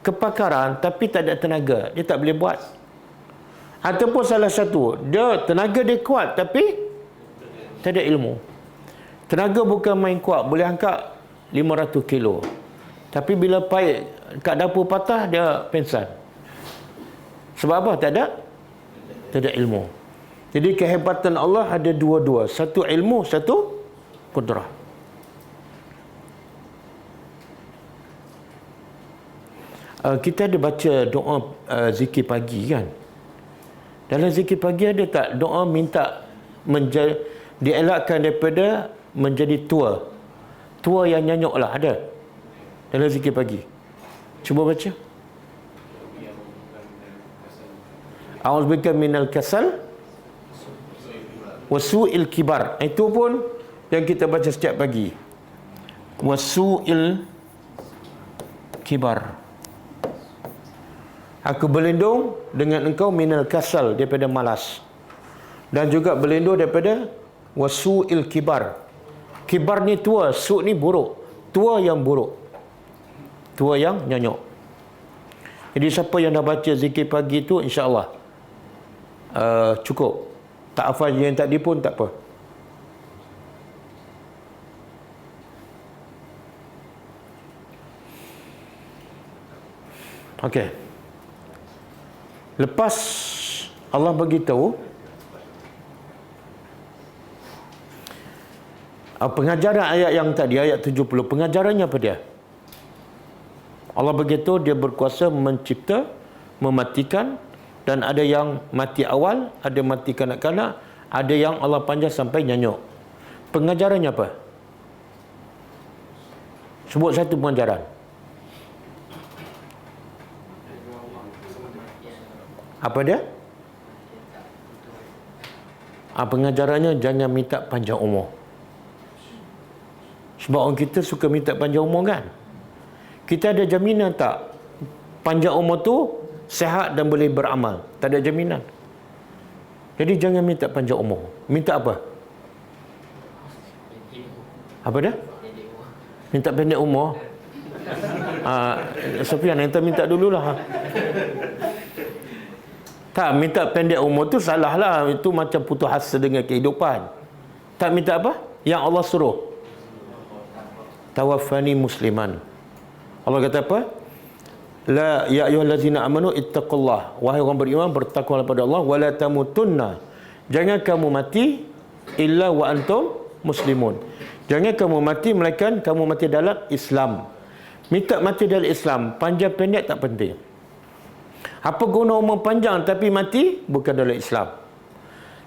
kepakaran, tapi tak ada tenaga, dia tak boleh buat. Ataupun salah satu, dia tenaga dia kuat tapi tak ada ilmu. Tenaga bukan main kuat, boleh angkat 500 kilo. Tapi bila paik kat dapur patah, dia pingsan. Sebab apa? Tak ada ilmu. Jadi kehebatan Allah ada dua-dua. Satu ilmu, satu kudrah. Kita ada baca doa zikir pagi kan? Dalam zikir pagi ada tak doa minta dielakkan daripada menjadi tua yang nyanyuk lah, ada dalam zikir pagi? Cuba baca. A'udzubika minal kasal wasu'il kibar. Itu pun yang kita baca setiap pagi. Wasu'il kibar. Aku berlindung dengan engkau minal kasal, daripada malas. Dan juga berlindung daripada wasu'il kibar. Kibar ni tua, su' ni buruk. Tua yang buruk. Tua yang nyanyuk. Jadi siapa yang dah baca zikir pagi tu, insya-Allah cukup. Tak hafal yang tadi pun tak apa. Okey. Lepas Allah beritahu pengajaran ayat yang tadi, ayat 70, pengajarannya apa dia? Allah beritahu dia berkuasa mencipta, mematikan, dan ada yang mati awal, ada mati kanak-kanak, ada yang Allah panjang sampai nyanyuk. Pengajarannya apa? Sebut satu pengajaran. Apa dia? Pengajarannya jangan minta panjang umur. Sebab orang kita suka minta panjang umur kan? Kita ada jaminan tak panjang umur tu sihat dan boleh beramal? Tak ada jaminan. Jadi jangan minta panjang umur. Minta apa? Apa dah? Minta pendek umur. Sofian, yang minta dululah. Tak, minta pendek umur tu salah lah. Itu macam putus asa dengan kehidupan. Tak minta apa? Yang Allah suruh. Tawaffani musliman. Allah kata apa? La ya ayyuhallazina amanu ittaqullah. Wahai orang beriman, bertakwalah pada Allah, wala tamutunna. Jangan kamu mati illa wa antum muslimun. Jangan kamu mati melainkan kamu mati dalam Islam. Minta mati dalam Islam, panjang pendek tak penting. Apa guna umur panjang tapi mati bukan dalam Islam.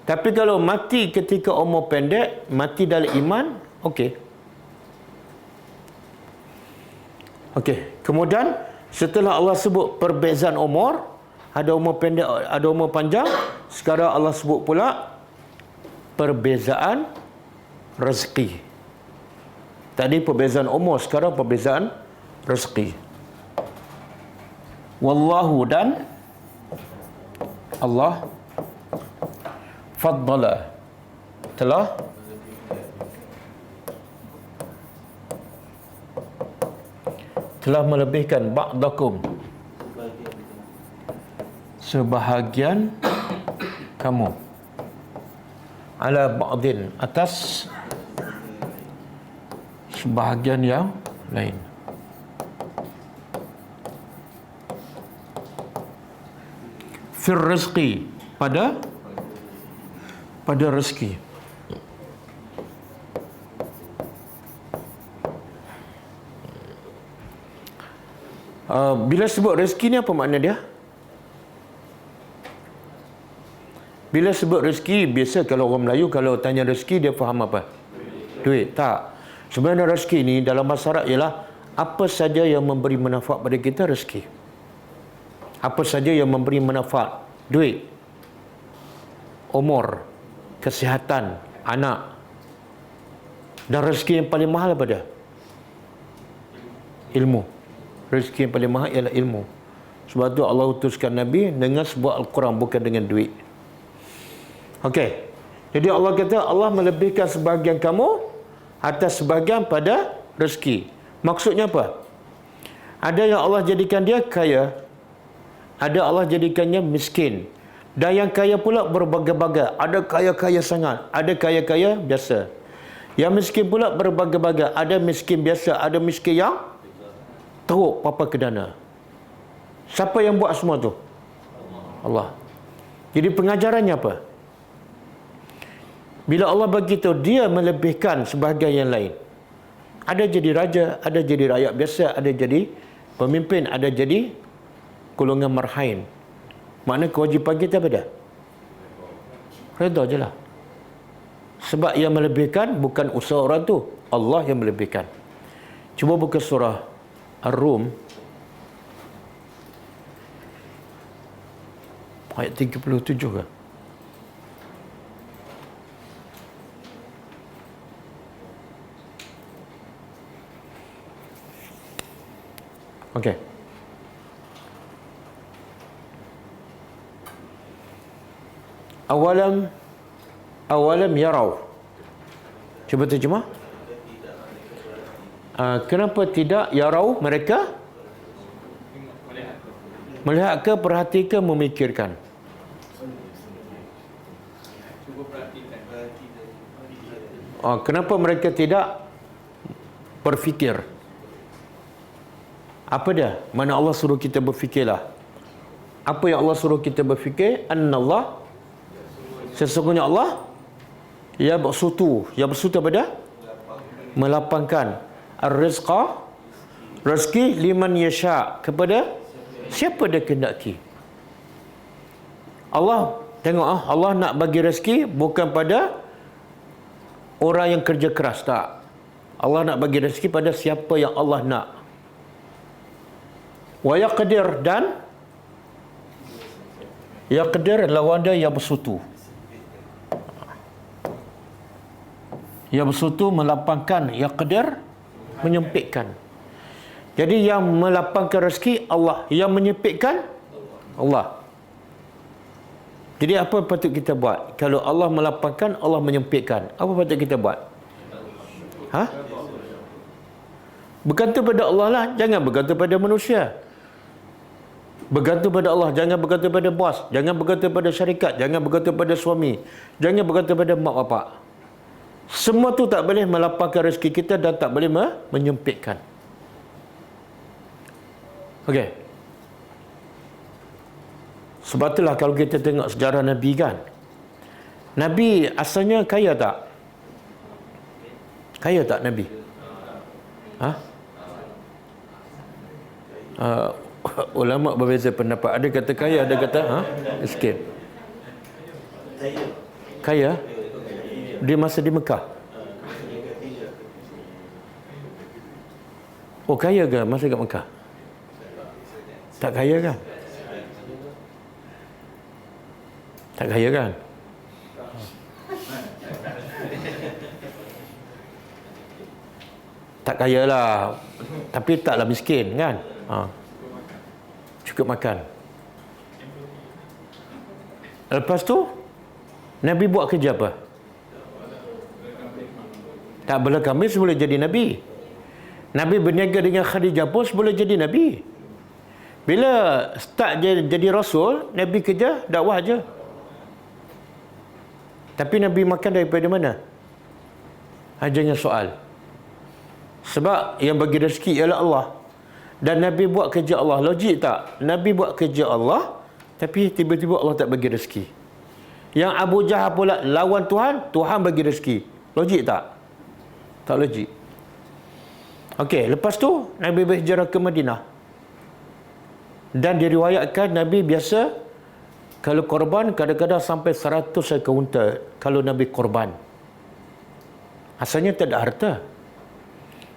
Tapi kalau mati ketika umur pendek, mati dalam iman, okey. Okey, kemudian setelah Allah sebut perbezaan umur, ada umur pendek, ada umur panjang, sekarang Allah sebut pula perbezaan rezeki. Tadi perbezaan umur, sekarang perbezaan rezeki. Wallahu, dan Allah faddala, telah melebihkan ba'dakum, sebahagian kamu, ala ba'din, atas sebahagian yang lain. Fir rizqi, pada rezeki. Bila sebut rezeki ni apa makna dia? Bila sebut rezeki, biasa kalau orang Melayu kalau tanya rezeki dia faham apa? Duit. Tak. Sebenarnya rezeki ni dalam bahasa Arab ialah apa saja yang memberi manfaat pada kita, rezeki. Apa saja yang memberi manfaat, duit, umur, kesihatan, anak. Dan rezeki yang paling mahal apa dia? Ilmu. Rezeki yang paling mahal ialah ilmu. Sebab tu Allah utuskan Nabi dengan sebuah Al-Quran, bukan dengan duit. Okey. Jadi Allah kata Allah melebihkan sebahagian kamu atas sebahagian pada rezeki. Maksudnya apa? Ada yang Allah jadikan dia kaya, ada Allah jadikannya miskin. Dan yang kaya pula berbagai-bagai. Ada kaya-kaya sangat, ada kaya-kaya biasa. Yang miskin pula berbagai-bagai. Ada miskin biasa, ada miskin yang teruk papa ke dana. Siapa yang buat semua tu? Allah. Jadi pengajarannya apa? Bila Allah bagi tahu, dia melebihkan sebahagian yang lain. Ada jadi raja, ada jadi rakyat biasa, ada jadi pemimpin, ada jadi golongan marhain. Makna kewajipan kita apa dah? Redha je lah. Sebab yang melebihkan bukan usaha orang tu, Allah yang melebihkan. Cuba buka surah Ar-Rum ayat 37 ke? Okey. Awalam yarau. Cuba terjemah. Kenapa tidak yarau mereka? Melihat ke, perhatikan, memikirkan. Kenapa mereka tidak berfikir? Apa dia? Mana Allah suruh kita berfikirlah. Apa yang Allah suruh kita berfikir? Annallah, sesungguhnya Allah yabsutu apa dia? Melapangkan ar-rizqa, rezeki, liman yasha, kepada siapa dia kehendaki. Allah tengok, Allah nak bagi rezeki bukan pada orang yang kerja keras, tak. Allah nak bagi rezeki pada siapa yang Allah nak. Wa yaqdir, dan yaqdir lawan dia yabsutu. Yabsutu melapangkan, yaqdir menyempitkan. Jadi yang melapangkan rezeki Allah, yang menyempitkan Allah. Jadi apa patut kita buat? Kalau Allah melapangkan, Allah menyempitkan, apa patut kita buat? Bergantung pada Allah lah, jangan bergantung pada manusia. Bergantung pada Allah, jangan bergantung pada bos, jangan bergantung pada syarikat, jangan bergantung pada suami, jangan bergantung pada mak bapak. Semua tu tak boleh melapangkan rezeki kita dan tak boleh menyempitkan. Okey. Sebab itulah kalau kita tengok sejarah Nabi kan, Nabi asalnya kaya tak? Kaya tak Nabi? Ulama berbeza pendapat. Ada kata kaya, ada kata miskin. Kaya? Dia masa di Mekah. Oh, kaya ke masa kat Mekah? Tak kaya kan? Tak kaya kan? Tak kaya lah, tapi taklah miskin kan? Cukup makan. Lepas tu Nabi buat kerja apa? Tak boleh Khamis boleh jadi Nabi. Nabi berniaga dengan Khadijah pun boleh jadi Nabi. Bila start jadi Rasul, Nabi kerja dakwah je. Tapi Nabi makan daripada mana? Jangan soal. Sebab yang bagi rezeki ialah Allah. Dan Nabi buat kerja Allah. Logik tak? Nabi buat kerja Allah, tapi tiba-tiba Allah tak bagi rezeki. Yang Abu Jahal pula lawan Tuhan, Tuhan bagi rezeki. Logik tak? Tak logik. Okey, lepas tu Nabi berhijrah ke Madinah. Dan diriwayatkan Nabi biasa kalau korban kadang-kadang sampai 100 ekor unta kalau Nabi korban. Asalnya tak ada harta.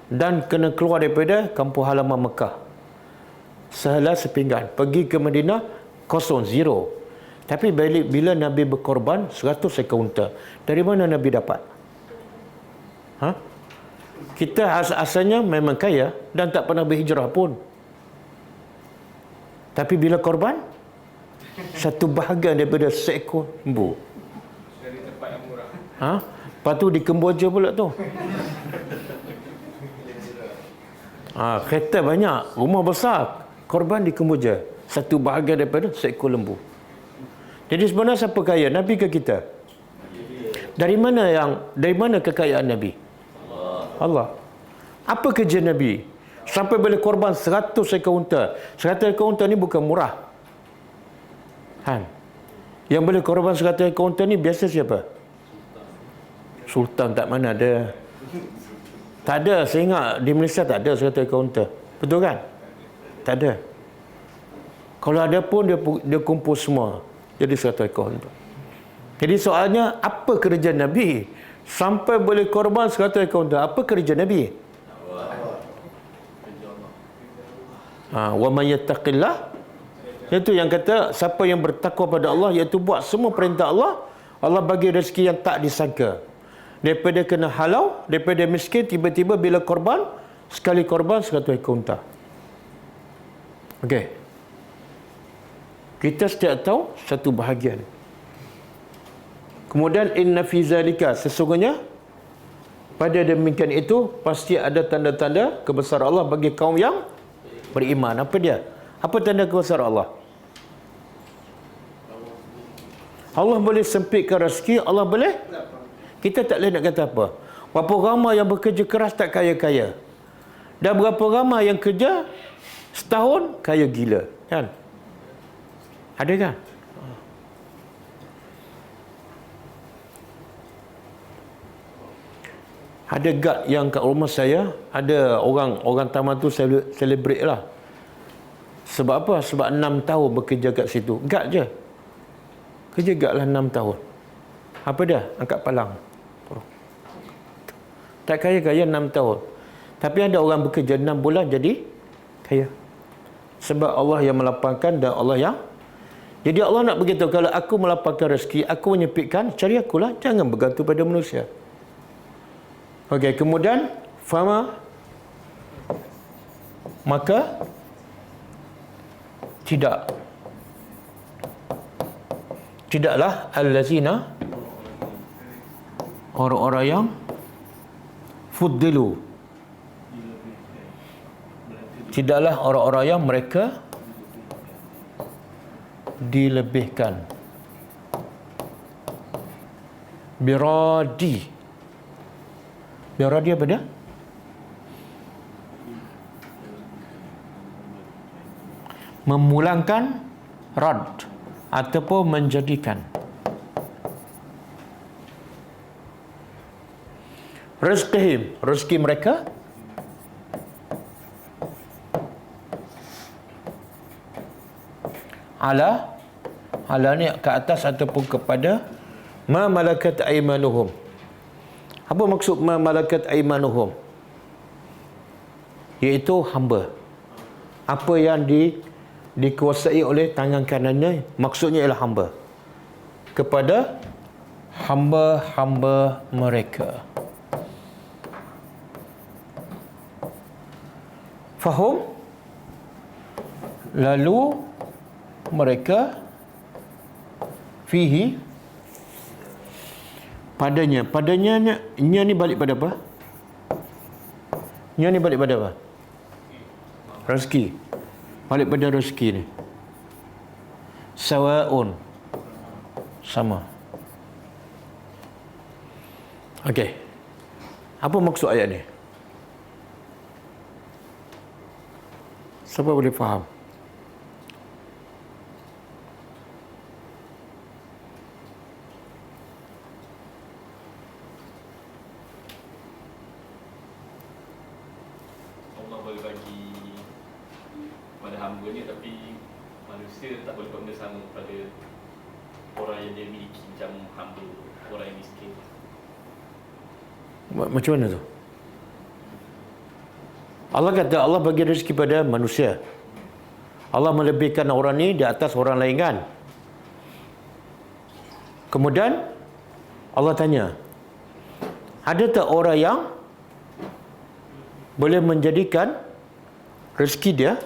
Dan kena keluar daripada kampung halaman Mekah. Sehelai sepinggan. Pergi ke Madinah, kosong, zero. Tapi bila Nabi berkorban 100 ekor unta, dari mana Nabi dapat? Kita asalnya memang kaya dan tak pernah berhijrah pun. Tapi bila korban, satu bahagian daripada seekor lembu. Dari tempat yang murah. Lepas tu di Kemboja pula tu. Kereta banyak, rumah besar, korban di Kemboja. Satu bahagian daripada seekor lembu. Jadi sebenarnya siapa kaya? Nabi ke kita? Dari mana kekayaan Nabi? Allah. Apa kerja Nabi? Sampai boleh korban 100 ekor unta. 100 ekor unta ni bukan murah. Yang boleh korban 100 ekor unta ni biasa siapa? Sultan tak mana ada. Tak ada. Saya ingat di Malaysia tak ada 100 ekor unta. Betul kan? Tak ada. Kalau ada pun dia kumpul semua. Jadi 100 ekor unta. Jadi soalnya apa kerja Nabi? Sampai boleh korban 100 ekor unta. Apa kerja Nabi? Wa may yattaqillah, iaitu yang kata siapa yang bertakwa pada Allah, iaitu buat semua perintah Allah, Allah bagi rezeki yang tak disangka. Daripada kena halau, daripada miskin, tiba-tiba bila korban, sekali korban 100 ekor unta. Okey. Kita setiap tahu satu bahagian. Kemudian inna fi zalika, sesungguhnya pada demikian itu pasti ada tanda-tanda kebesaran Allah bagi kaum yang beriman. Apa dia? Apa tanda kebesaran Allah? Allah boleh sempitkan rezeki, Allah boleh. Kita tak boleh nak kata apa. Berapa ramai yang bekerja keras tak kaya-kaya. Dan berapa ramai yang kerja setahun kaya gila. Kan? Ada kan? Ada guard yang kat rumah saya, ada orang taman tu celebrate lah. Sebab apa? Sebab 6 tahun bekerja kat situ. Guard je. Kerja guard lah 6 tahun. Apa dia? Angkat palang. Tak kaya-kaya 6 tahun. Tapi ada orang bekerja 6 bulan jadi kaya. Sebab Allah yang melapangkan dan Allah yang... Jadi Allah nak beritahu, kalau aku melapangkan rezeki, aku menyempitkan, cari akulah. Jangan bergantung pada manusia. Okey, kemudian fama maka tidaklah allazina, orang-orang yang fuddilu, tidaklah orang-orang yang mereka dilebihkan. Biradi apa dia? Memulangkan, rad, ataupun menjadikan. Rezeki mereka ala ni ke atas ataupun kepada ma malakat aimanuhum. Apa maksud ma malakat aimanuhum? Iaitu hamba. Apa yang dikuasai oleh tangan kanannya, maksudnya ialah hamba. Kepada hamba-hamba mereka. Fahum? Lalu mereka fihi, padanya nya ni balik pada apa? Nya ni balik pada apa? Rezeki. Balik pada rezeki ni. Sawaun, sama. Okey. Apa maksud ayat ni? Siapa boleh faham? Allah boleh bagi pada hamba ni, tapi manusia tak boleh buat benda sama pada orang yang dia miliki, macam hamba, orang yang miskin. Macam mana tu? Allah kata Allah bagi rezeki pada manusia. Allah melebihkan orang ni di atas orang lain kan? Kemudian Allah tanya, ada tak orang yang boleh menjadikan rezeki dia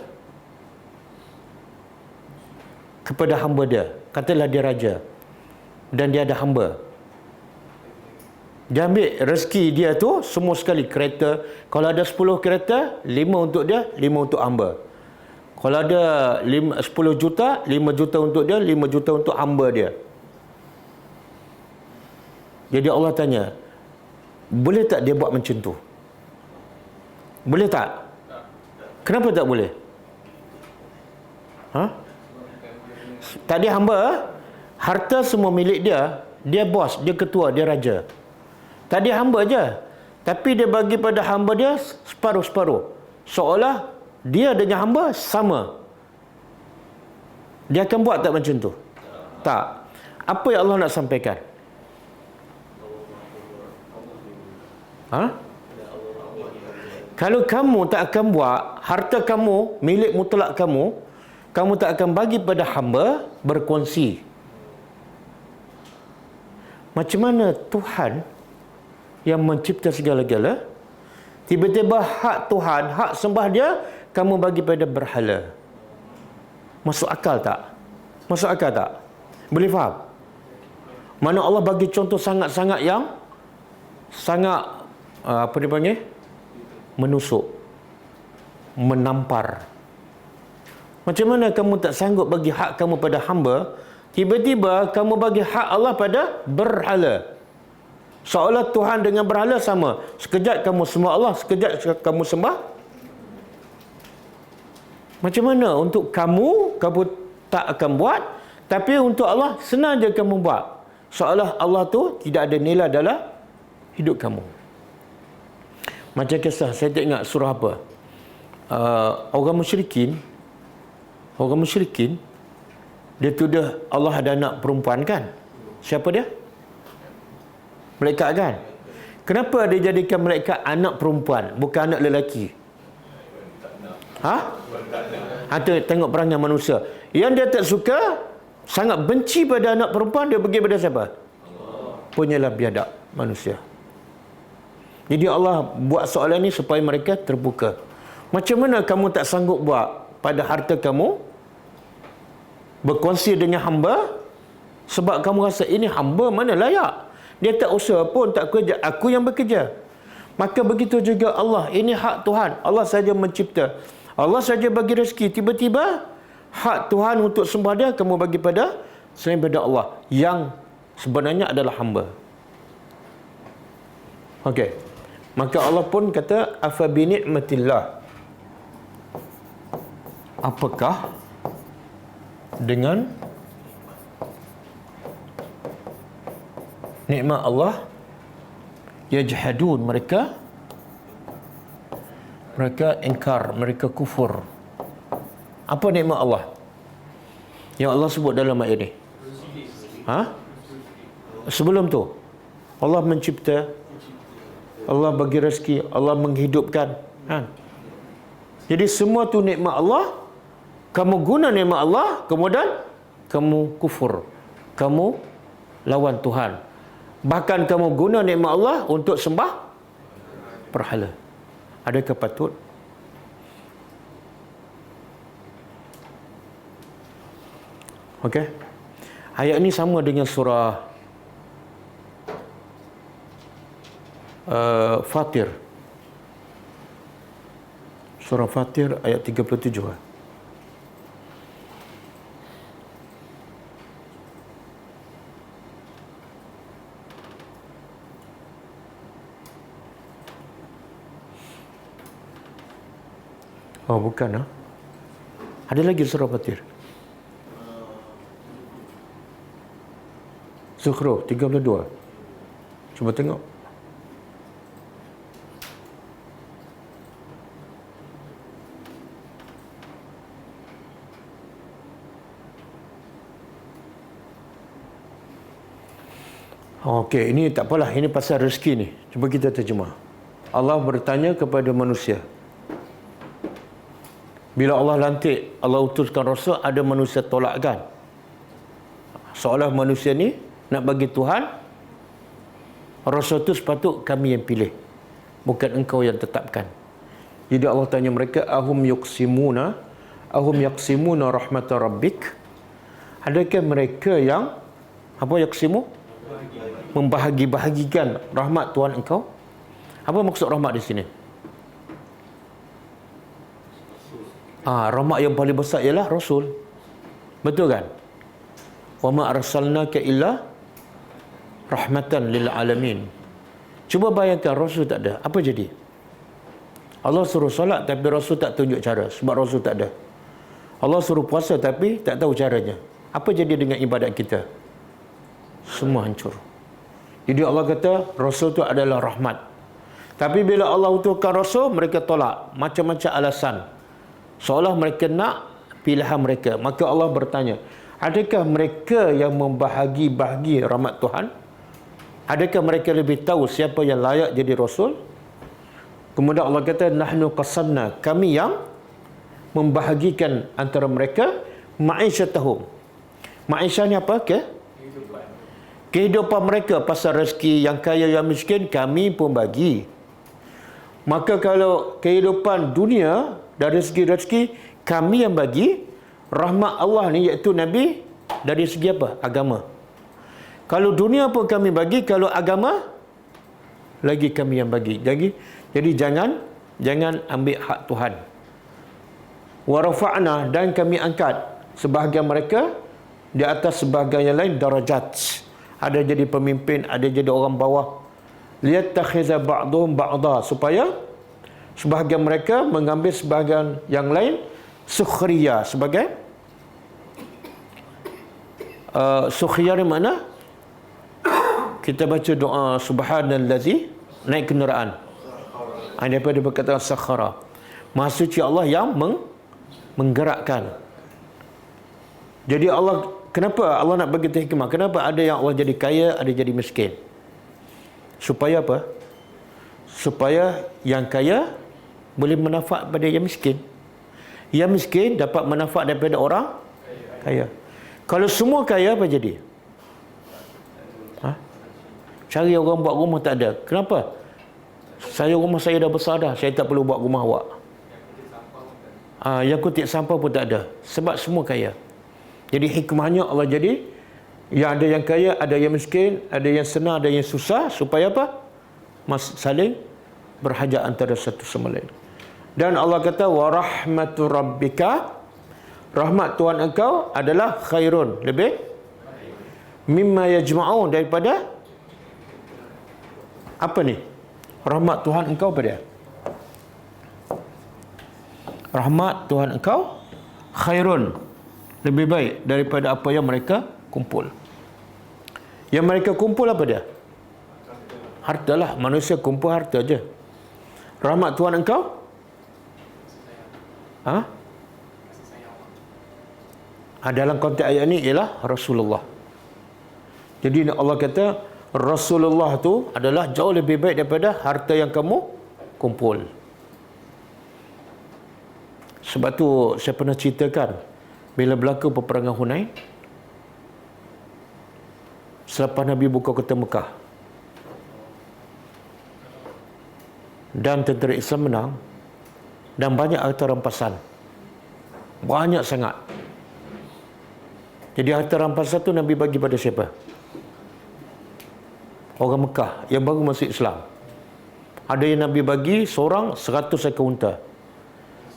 kepada hamba dia? Katalah dia raja dan dia ada hamba. Dia ambil rezeki dia tu semua sekali kereta. Kalau ada 10 kereta, 5 untuk dia, 5 untuk hamba. Kalau ada 10 juta, 5 juta untuk dia, 5 juta untuk hamba dia. Jadi Allah tanya, boleh tak dia buat macam tu? Boleh tak? Kenapa tak boleh? Tadi hamba, harta semua milik dia. Dia bos, dia ketua, dia raja. Tadi hamba je. Tapi dia bagi pada hamba dia separuh-separuh. Seolah dia dengan hamba sama. Dia akan buat tak macam tu? Tak. Apa yang Allah nak sampaikan? Kalau kamu tak akan buat, harta kamu, milik mutlak kamu, kamu tak akan bagi pada hamba, berkongsi. Macam mana Tuhan yang mencipta segala-gala, tiba-tiba hak Tuhan, hak sembah dia, kamu bagi pada berhala? Masuk akal tak? Masuk akal tak? Boleh faham? Mana Allah bagi contoh sangat-sangat yang sangat apa dia panggil? Menusuk, menampar. Macam mana kamu tak sanggup bagi hak kamu pada hamba, tiba-tiba kamu bagi hak Allah pada berhala? Seolah Tuhan dengan berhala sama. Sekejap kamu sembah Allah, sekejap kamu sembah. Macam mana untuk kamu tak akan buat, tapi untuk Allah senang je kamu buat. Seolah Allah tu tidak ada nilai dalam hidup kamu. Macam kisah, saya tak ingat surah apa. Orang musyrikin, dia tuduh Allah ada anak perempuan kan? Siapa dia? Malaikat kan? Kenapa dia jadikan malaikat anak perempuan, bukan anak lelaki? Tengok perangai manusia. Yang dia tak suka, sangat benci pada anak perempuan, dia pergi pada siapa? Punyalah biadab manusia. Jadi Allah buat soalan ni supaya mereka terbuka. Macam mana kamu tak sanggup buat pada harta kamu? Berkongsi dengan hamba, sebab kamu rasa ini hamba mana layak. Dia tak usaha pun, tak kerja, aku yang bekerja. Maka begitu juga Allah, ini hak Tuhan. Allah saja mencipta, Allah saja bagi rezeki. Tiba-tiba hak Tuhan untuk sembah dia kamu bagi pada selain pada Allah yang sebenarnya adalah hamba. Okey. Maka Allah pun kata afa bi ni'matillah. Apakah dengan nikmat Allah yajhadun, mereka ingkar, mereka kufur. Apa nikmat Allah yang Allah sebut dalam ayat ini? Sebelum tu Allah mencipta, Allah bagi rezeki, Allah menghidupkan, Jadi semua tu nikmat Allah. Kamu guna nikmat Allah, kemudian kamu kufur, kamu lawan Tuhan. Bahkan kamu guna nikmat Allah untuk sembah berhala. Adakah patut? Okey. Ayat ini sama dengan surah Fatir. Surah Fatir ayat 37. Oh, bukan. Ada lagi surah Fatir. Zukhruf 32. Cuba tengok. Okey, ini tak apalah, ini pasal rezeki ni. Cuba kita terjemah. Allah bertanya kepada manusia. Bila Allah lantik, Allah utuskan Rasul, ada manusia tolak kan? Seolah manusia ni nak bagi Tuhan, Rasul tu sepatut kami yang pilih, bukan engkau yang tetapkan. Jadi Allah tanya mereka, ahum yaqsimuna rahmata rabbik? Adakah mereka yang apa yaqsimu? Membahagi-bahagikan rahmat Tuhan engkau? Apa maksud rahmat di sini? Rahmat yang paling besar ialah Rasul. Betul kan? Wa ma arsalnaka illa rahmatan lil alamin. Cuba bayangkan Rasul tak ada, apa jadi? Allah suruh solat tapi Rasul tak tunjuk cara sebab Rasul tak ada. Allah suruh puasa tapi tak tahu caranya. Apa jadi dengan ibadat kita? Semua hancur. Jadi Allah kata Rasul tu adalah rahmat. Tapi bila Allah utuskan Rasul, mereka tolak macam-macam alasan, seolah mereka nak pilihan mereka. Maka Allah bertanya, adakah mereka yang membahagi-bahagi rahmat Tuhan? Adakah mereka lebih tahu siapa yang layak jadi Rasul? Kemudian Allah kata, nahnu qasamna, kami yang membahagikan antara mereka ma'isyatahum. Ma'isyah ni apa? Kehidupan mereka, pasal rezeki, yang kaya yang miskin kami pun bagi. Maka kalau kehidupan dunia dari segi rezeki kami yang bagi, rahmat Allah ni iaitu Nabi dari segi apa? Agama. Kalau dunia pun kami bagi, kalau agama lagi kami yang bagi. Jadi jangan ambil hak Tuhan. Wa rafa'na, dan kami angkat sebahagian mereka di atas sebahagian yang lain darajat. Ada jadi pemimpin, ada jadi orang bawah. Liyatakhiza ba'dhum ba'dha, supaya sebahagian mereka mengambil sebahagian yang lain sukhriya, sebagai sukhriya ni mana? Kita baca doa subhanallazi, naik kenderaan. Daripada berkata sakhara. Maha suci Allah yang menggerakkan. Jadi Allah, kenapa Allah nak bagi hikmah? Kenapa ada yang Allah jadi kaya, ada jadi miskin? Supaya apa? Supaya yang kaya boleh manfaat pada yang miskin. Yang miskin dapat manfaat daripada orang kaya. Kalau semua kaya, apa jadi? Cari orang buat rumah tak ada. Kenapa? Rumah saya dah besar dah, saya tak perlu buat rumah awak. yang kutip sampah pun tak ada. Sebab semua kaya. Jadi hikmahnya Allah jadi, yang ada yang kaya, ada yang miskin, ada yang senang, ada yang susah. Supaya apa? Saling berhajat antara satu sama lain. Dan Allah kata, wa rahmatu rabbika, rahmat Tuhan engkau adalah khairun, lebih mimma yajma'un, daripada apa ni? Rahmat Tuhan engkau pada, rahmat Tuhan engkau khairun, lebih baik daripada apa yang mereka kumpul. Yang mereka kumpul apa dia? Harta lah. Manusia kumpul harta je. Rahmat Tuhan engkau dalam konteks ayat ni ialah Rasulullah. Jadi Allah kata Rasulullah tu adalah jauh lebih baik daripada harta yang kamu kumpul. Sebab tu saya pernah ceritakan, bila berlaku peperangan Hunain, selepas Nabi buka kota Mekah dan tentera Islam menang, dan banyak harta rampasan, banyak sangat. Jadi harta rampasan tu Nabi bagi pada siapa? Orang Mekah yang baru masuk Islam. Ada yang Nabi bagi seorang 100 ekor unta.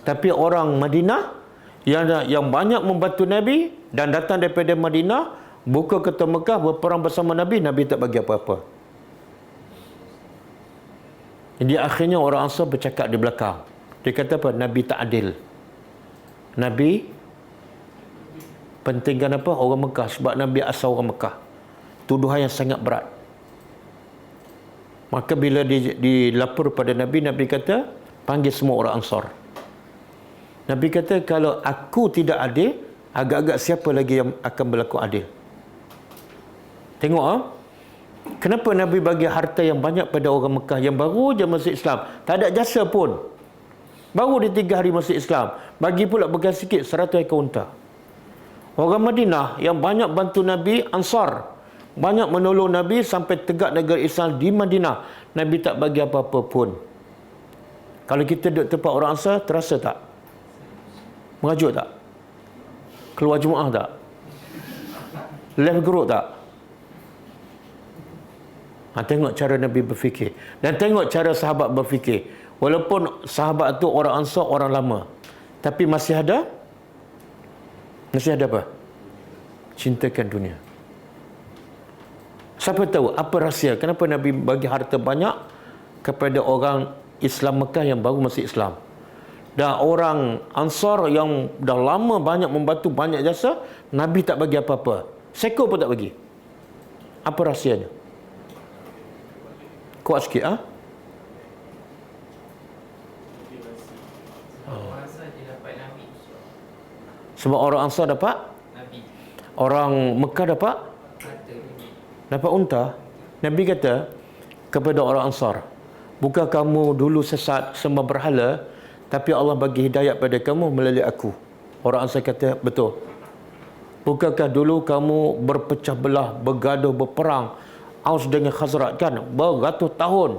Tapi orang Madinah yang banyak membantu Nabi dan datang daripada Madinah, buka kota Mekah, berperang bersama Nabi, Nabi tak bagi apa-apa. Jadi akhirnya orang Ansar bercakap di belakang. Dia kata apa? Nabi tak adil. Nabi pentingkan apa? Orang Mekah, sebab Nabi asal orang Mekah. Tuduhan yang sangat berat. Maka bila dilapor pada Nabi, Nabi kata panggil semua orang Ansar. Nabi kata kalau aku tidak adil, agak-agak siapa lagi yang akan berlaku adil? Tengok kenapa Nabi bagi harta yang banyak pada orang Mekah yang baru je masuk Islam, tak ada jasa pun, baru di 3 hari masuk Islam, bagi pula bekas sikit 100 ekor unta. Orang Madinah yang banyak bantu Nabi, Ansar, banyak menolong Nabi sampai tegak negara Islam di Madinah, Nabi tak bagi apa-apa pun. Kalau kita duduk tempat orang Ansar, terasa tak? Mengajuk tak? Keluar Jumaat tak? Left group tak? Tengok cara Nabi berfikir. Dan tengok cara sahabat berfikir. Walaupun sahabat tu orang Ansar, orang lama, tapi masih ada apa? Cintakan dunia. Siapa tahu apa rahsia kenapa Nabi bagi harta banyak kepada orang Islam Mekah yang baru masuk Islam. Dan orang Ansar yang dah lama banyak membantu, banyak jasa, Nabi tak bagi apa-apa. Sekor pun tak bagi. Apa rahsianya? Kuat sikit Sebab orang Ansar dapat Nabi, orang Mekah dapat unta. Nabi kata kepada orang Ansar, bukan kamu dulu sesat sembah berhala, tapi Allah bagi hidayat pada kamu melalui aku. Orang Ansar kata betul. Bukankah dulu kamu berpecah belah, bergaduh, berperang, Aus dengan Khazraj kan, beratus tahun,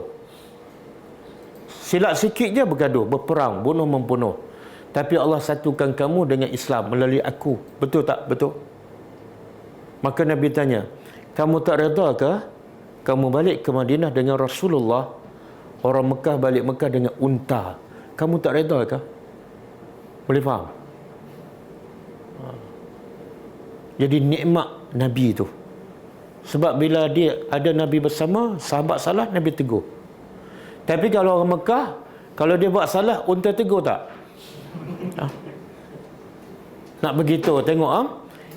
silap sikit je bergaduh, berperang, bunuh membunuh, tapi Allah satukan kamu dengan Islam melalui aku. Betul tak? Betul. Maka Nabi tanya, kamu tak reda ke kamu balik ke Madinah dengan Rasulullah? Orang Mekah balik Mekah dengan unta, kamu tak reda ke? Boleh faham? Jadi nikmat Nabi tu. Sebab bila dia ada Nabi bersama, sahabat salah, Nabi tegur. Tapi kalau orang Mekah, kalau dia buat salah, unta tegur tak? Nak begitu, tengok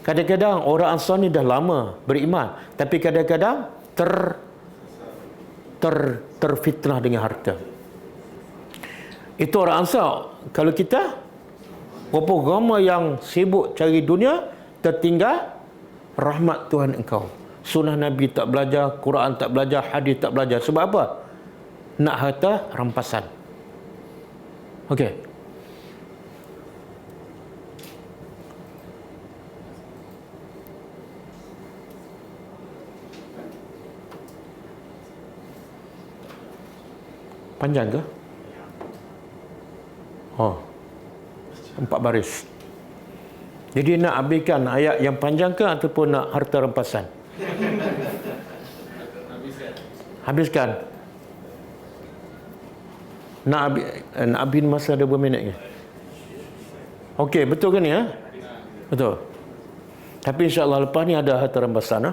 kadang-kadang orang Ansar ni dah lama beriman, tapi kadang-kadang terfitnah dengan harta. Itu orang Ansar. Kalau kita, berapa ramai yang sibuk cari dunia, tertinggal rahmat Tuhan engkau. Sunnah Nabi tak belajar, Quran tak belajar, hadis tak belajar. Sebab apa? Nak harta rampasan. Okey. Panjang ke? Oh. 4 baris. Jadi nak habiskan ayat yang panjang ke ataupun nak harta rampasan? Habiskan. Nak habis masa ada berapa minit ke? Okey, betul ke ni ya? Betul. Tapi insya-Allah lepas ni ada harta rampasan.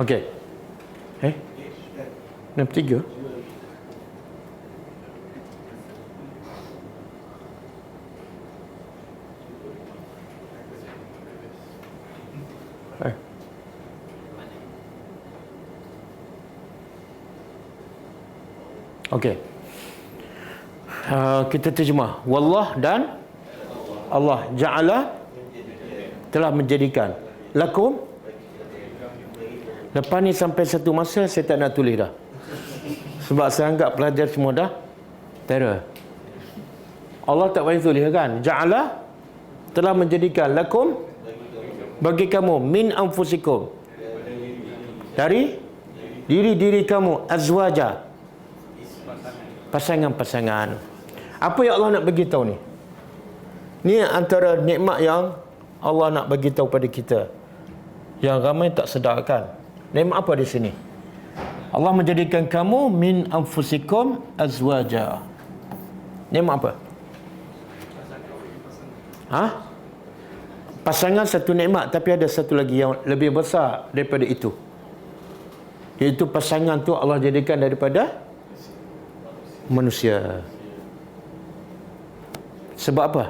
Okey. 63. Okey. Kita terjemah. Wallah dan Allah ja'ala telah menjadikan lakum. Lepas ni sampai satu masa saya tak nak tulis dah. Sebab saya anggap pelajar semua dah terror. Allah tak payah tulis kan? Ja'ala telah menjadikan lakum bagi kamu min anfusikum dari diri-diri kamu azwaja pasangan-pasangan. Apa yang Allah nak bagi tahu ni? Ni antara nikmat yang Allah nak bagi tahu pada kita yang ramai tak sedarkan. Nikmat apa di sini? Allah menjadikan kamu min anfusikum azwaja. Nikmat apa? Pasangan satu nikmat, tapi ada satu lagi yang lebih besar daripada itu. Iaitu pasangan tu Allah jadikan daripada manusia. Sebab apa?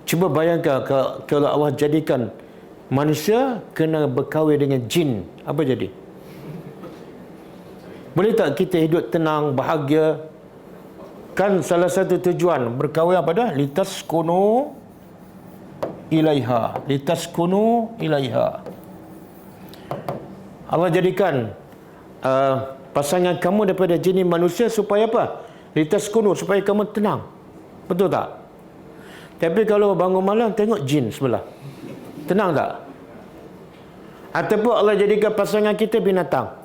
Cuba bayangkan kalau Allah jadikan manusia kena berkahwin dengan jin, apa jadi? Boleh tak kita hidup tenang, bahagia? Kan salah satu tujuan berkahwin apa dah? Litaskunu ilaiha. Litaskunu ilaiha. Allah jadikan pasangan kamu daripada jenis manusia supaya apa? Litaskunu, supaya kamu tenang. Betul tak? Tapi kalau bangun malam tengok jin sebelah, tenang tak? Ataupun Allah jadikan pasangan kita binatang,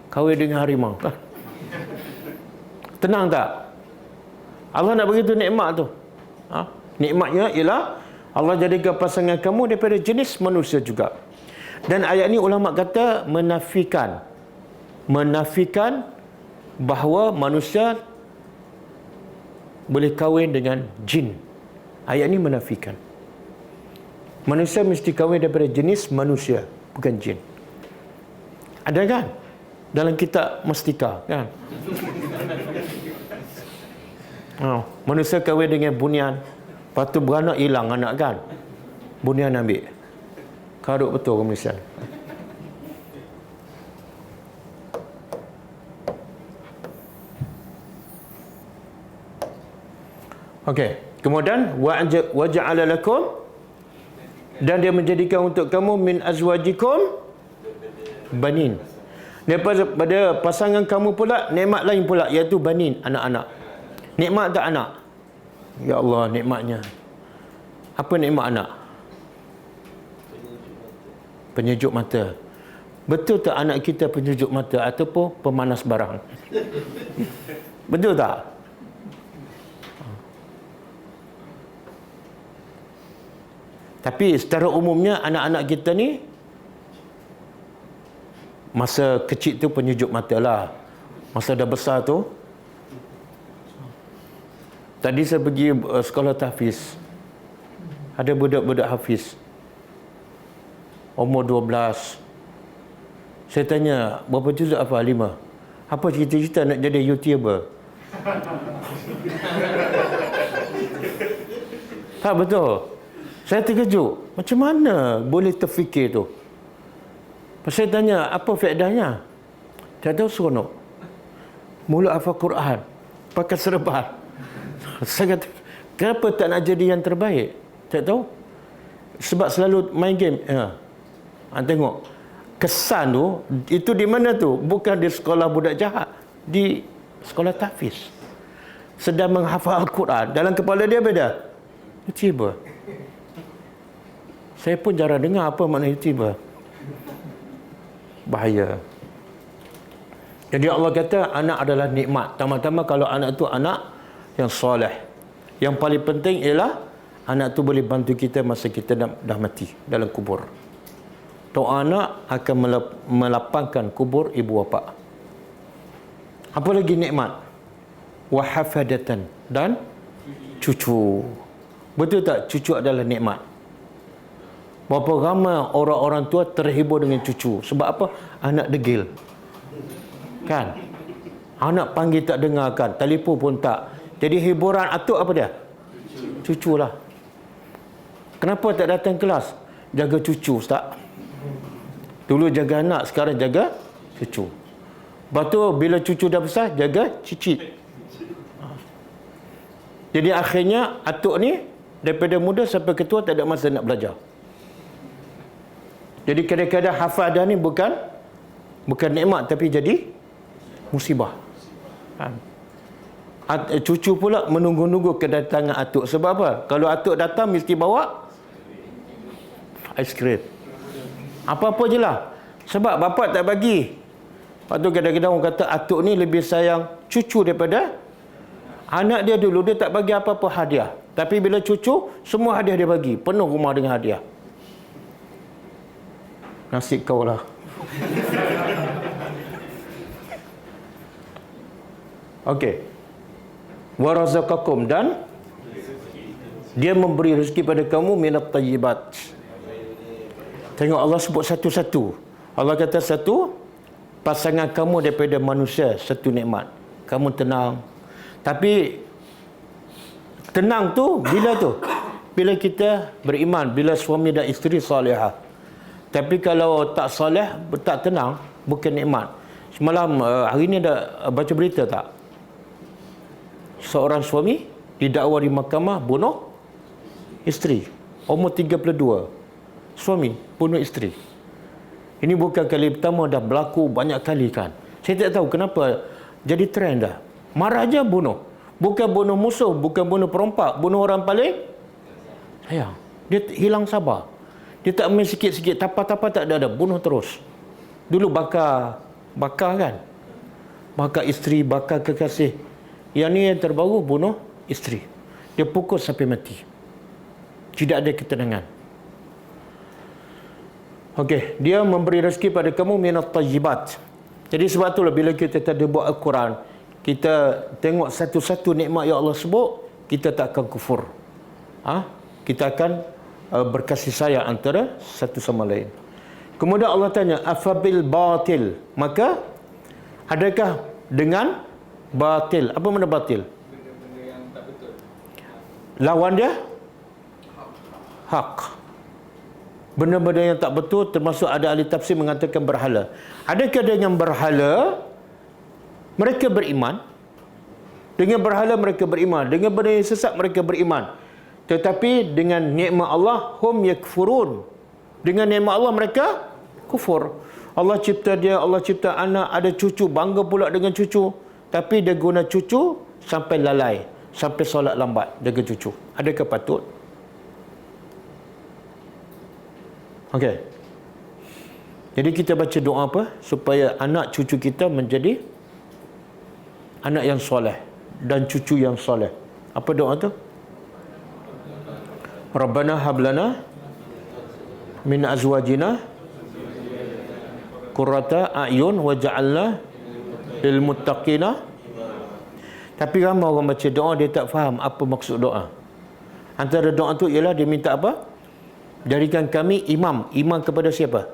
kahwin dengan harimau, tenang tak? Allah nak begitu nikmat tu. Nikmatnya ialah Allah jadikan pasangan kamu daripada jenis manusia juga. Dan ayat ni ulama kata menafikan bahawa manusia boleh kahwin dengan jin. Ayat ni menafikan. Manusia mesti kahwin daripada jenis manusia, bukan jin. Ada kan? Dalam kitab Mustika kan? Manusia kahwin dengan bunian, lepas tu beranak hilang anak kan? Bunian ambil. Karut betul Malaysia. Okey, kemudian waja'ala lakum, dan dia menjadikan untuk kamu min azwajikum banin. Daripada pasangan kamu pula nikmat lain pula, iaitu banin, anak-anak. Nikmat tak anak? Ya Allah, nikmatnya. Apa nikmat anak? Penyejuk mata. Betul tak anak kita penyejuk mata ataupun pemanas barang? Betul tak? Tapi secara umumnya anak-anak kita ni masa kecil tu penyejuk mata lah. Masa dah besar tu, tadi saya pergi sekolah tahfiz, ada budak-budak hafiz umur 12. Saya tanya, berapa juz hafal? 5. Apa cita-cita nak jadi YouTuber? Tak betul. Saya terkejut. Macam mana boleh terfikir tu? Saya tanya, apa faedahnya? Tak tahu, seronok. Mulut hafal Quran, pakai serban. Saya kata, kenapa tak nak jadi yang terbaik? Tak tahu. Sebab selalu main game. Tengok. Kesan tu, itu di mana tu? Bukan di sekolah budak jahat. Di sekolah tahfiz. Sedang menghafal Al-Quran. Dalam kepala dia beda. YouTuber. Saya pun jarang dengar apa makna YouTuber. bahaya. Jadi Allah kata anak adalah nikmat. Pertama-tama kalau anak tu anak yang soleh. Yang paling penting ialah anak tu boleh bantu kita masa kita dah mati dalam kubur. Doa anak akan melapangkan kubur ibu bapa. Apa lagi nikmat? Wahafadatan, dan cucu. Betul tak? Cucu adalah nikmat. Berapa ramai orang-orang tua terhibur dengan cucu. Sebab apa? Anak degil. Kan? Anak panggil tak dengarkan, telefon pun tak. Jadi hiburan atuk apa dia? Cucu lah. Kenapa tak datang kelas? Jaga cucu, Ustaz. Dulu jaga anak, sekarang jaga cucu. Lepas tu bila cucu dah besar, jaga cicit. Jadi akhirnya atuk ni daripada muda sampai ketua tak ada masa nak belajar. Jadi kadang-kadang hafadah ni bukan nikmat tapi jadi musibah. Cucu pula menunggu-nunggu kedatangan atuk. Sebab apa? Kalau atuk datang mesti bawa aiskrim. Apa-apa je lah. Sebab bapak tak bagi. Lepas tu kadang-kadang orang kata atuk ni lebih sayang cucu daripada anak dia. Dulu dia tak bagi apa-apa hadiah. Tapi bila cucu, semua hadiah dia bagi. Penuh rumah dengan hadiah. Nasib kau lah. Okey. Warazaqakum, dan dia memberi rezeki pada kamu minat tayyibat. Tengok Allah sebut satu-satu. Allah kata satu, pasangan kamu daripada manusia, satu nikmat. Kamu tenang. Tapi tenang tu bila tu? Bila kita beriman, bila suami dan isteri salihah. Tapi kalau tak soleh, tak tenang, bukan nikmat. Semalam, hari ni ada baca berita tak? Seorang suami didakwa di mahkamah bunuh isteri. Umur 32. Suami bunuh isteri. Ini bukan kali pertama, dah berlaku banyak kali kan. Saya tak tahu kenapa jadi trend dah. Marah aja bunuh. Bukan bunuh musuh, bukan bunuh perompak, bunuh orang paling sayang. Dia hilang sabar. Dia tak main sikit-sikit, tapa-tapa tak ada, bunuh terus. Dulu bakar kan. Bakar isteri, bakar kekasih. Yang ni yang terbaru bunuh isteri. Dia pukul sampai mati. Tidak ada ketenangan. Okey, dia memberi rezeki pada kamu minat tayyibat. Jadi sebab itulah bila kita tadabbur Al-Quran, kita tengok satu-satu nikmat yang Allah sebut, kita tak akan kufur. Kita akan berkasih sayang antara satu sama lain. Kemudian Allah tanya, afabil batil, maka adakah dengan batil? Apa benda batil? Benda-benda yang tak betul. Lawan dia hak. Benda-benda yang tak betul, termasuk ada ahli tafsir mengatakan berhala. Adakah dengan berhala mereka beriman? Dengan berhala mereka beriman. Dengan benda yang sesat mereka beriman. Tetapi dengan nikmat Allah, hum yakfurun. Dengan nikmat Allah mereka kufur. Allah cipta dia, Allah cipta anak, ada cucu, bangga pula dengan cucu. Tapi dia guna cucu sampai lalai, sampai solat lambat dengan cucu. Adakah patut? Okey. Jadi kita baca doa apa? Supaya anak cucu kita menjadi anak yang soleh dan cucu yang soleh. Apa doa tu? Rabbana hablana min azwajina qurrata a'yun waj'alna lil muttaqina. Tapi ramai orang baca doa dia tak faham apa maksud doa. Antara doa tu ialah dia minta apa? Jadikan kami imam. Imam kepada siapa?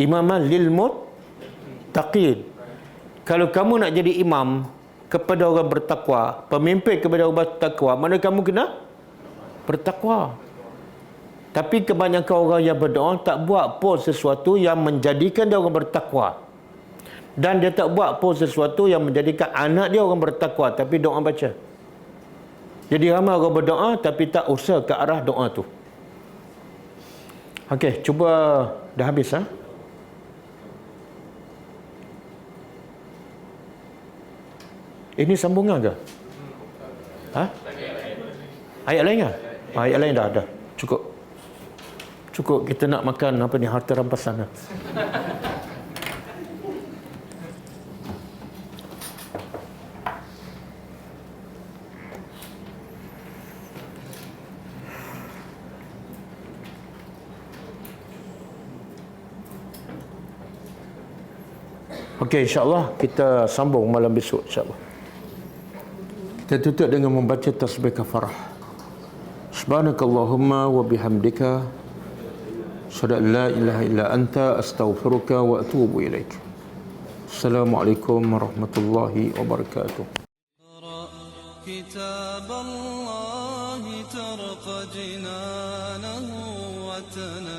Imaman lil muttaqin. Kalau kamu nak jadi imam kepada orang bertakwa, pemimpin kepada orang bertakwa, mana kamu kena bertakwa. Tapi kebanyakan orang yang berdoa tak buat pun sesuatu yang menjadikan dia orang bertakwa. Dan dia tak buat pun sesuatu yang menjadikan anak dia orang bertakwa, tapi doa baca. Jadi ramai orang berdoa tapi tak usaha ke arah doa tu. Okey, cuba dah habis Ini sambungan ke? Ayat lain ke? Ayat lain dah. Cukup. Cukup kita nak makan apa ni, harta rampasan. Okey, insya-Allah kita sambung malam besok insya-Allah. Kita tutup dengan membaca tasbih kafarah. Subhanakallahumma wa bihamdika asyhadu an la ilaha illa anta astaghfiruka wa atubu ilaik. Assalamualaikum warahmatullahi wabarakatuh. كتاب الله ترق جنانه وتنام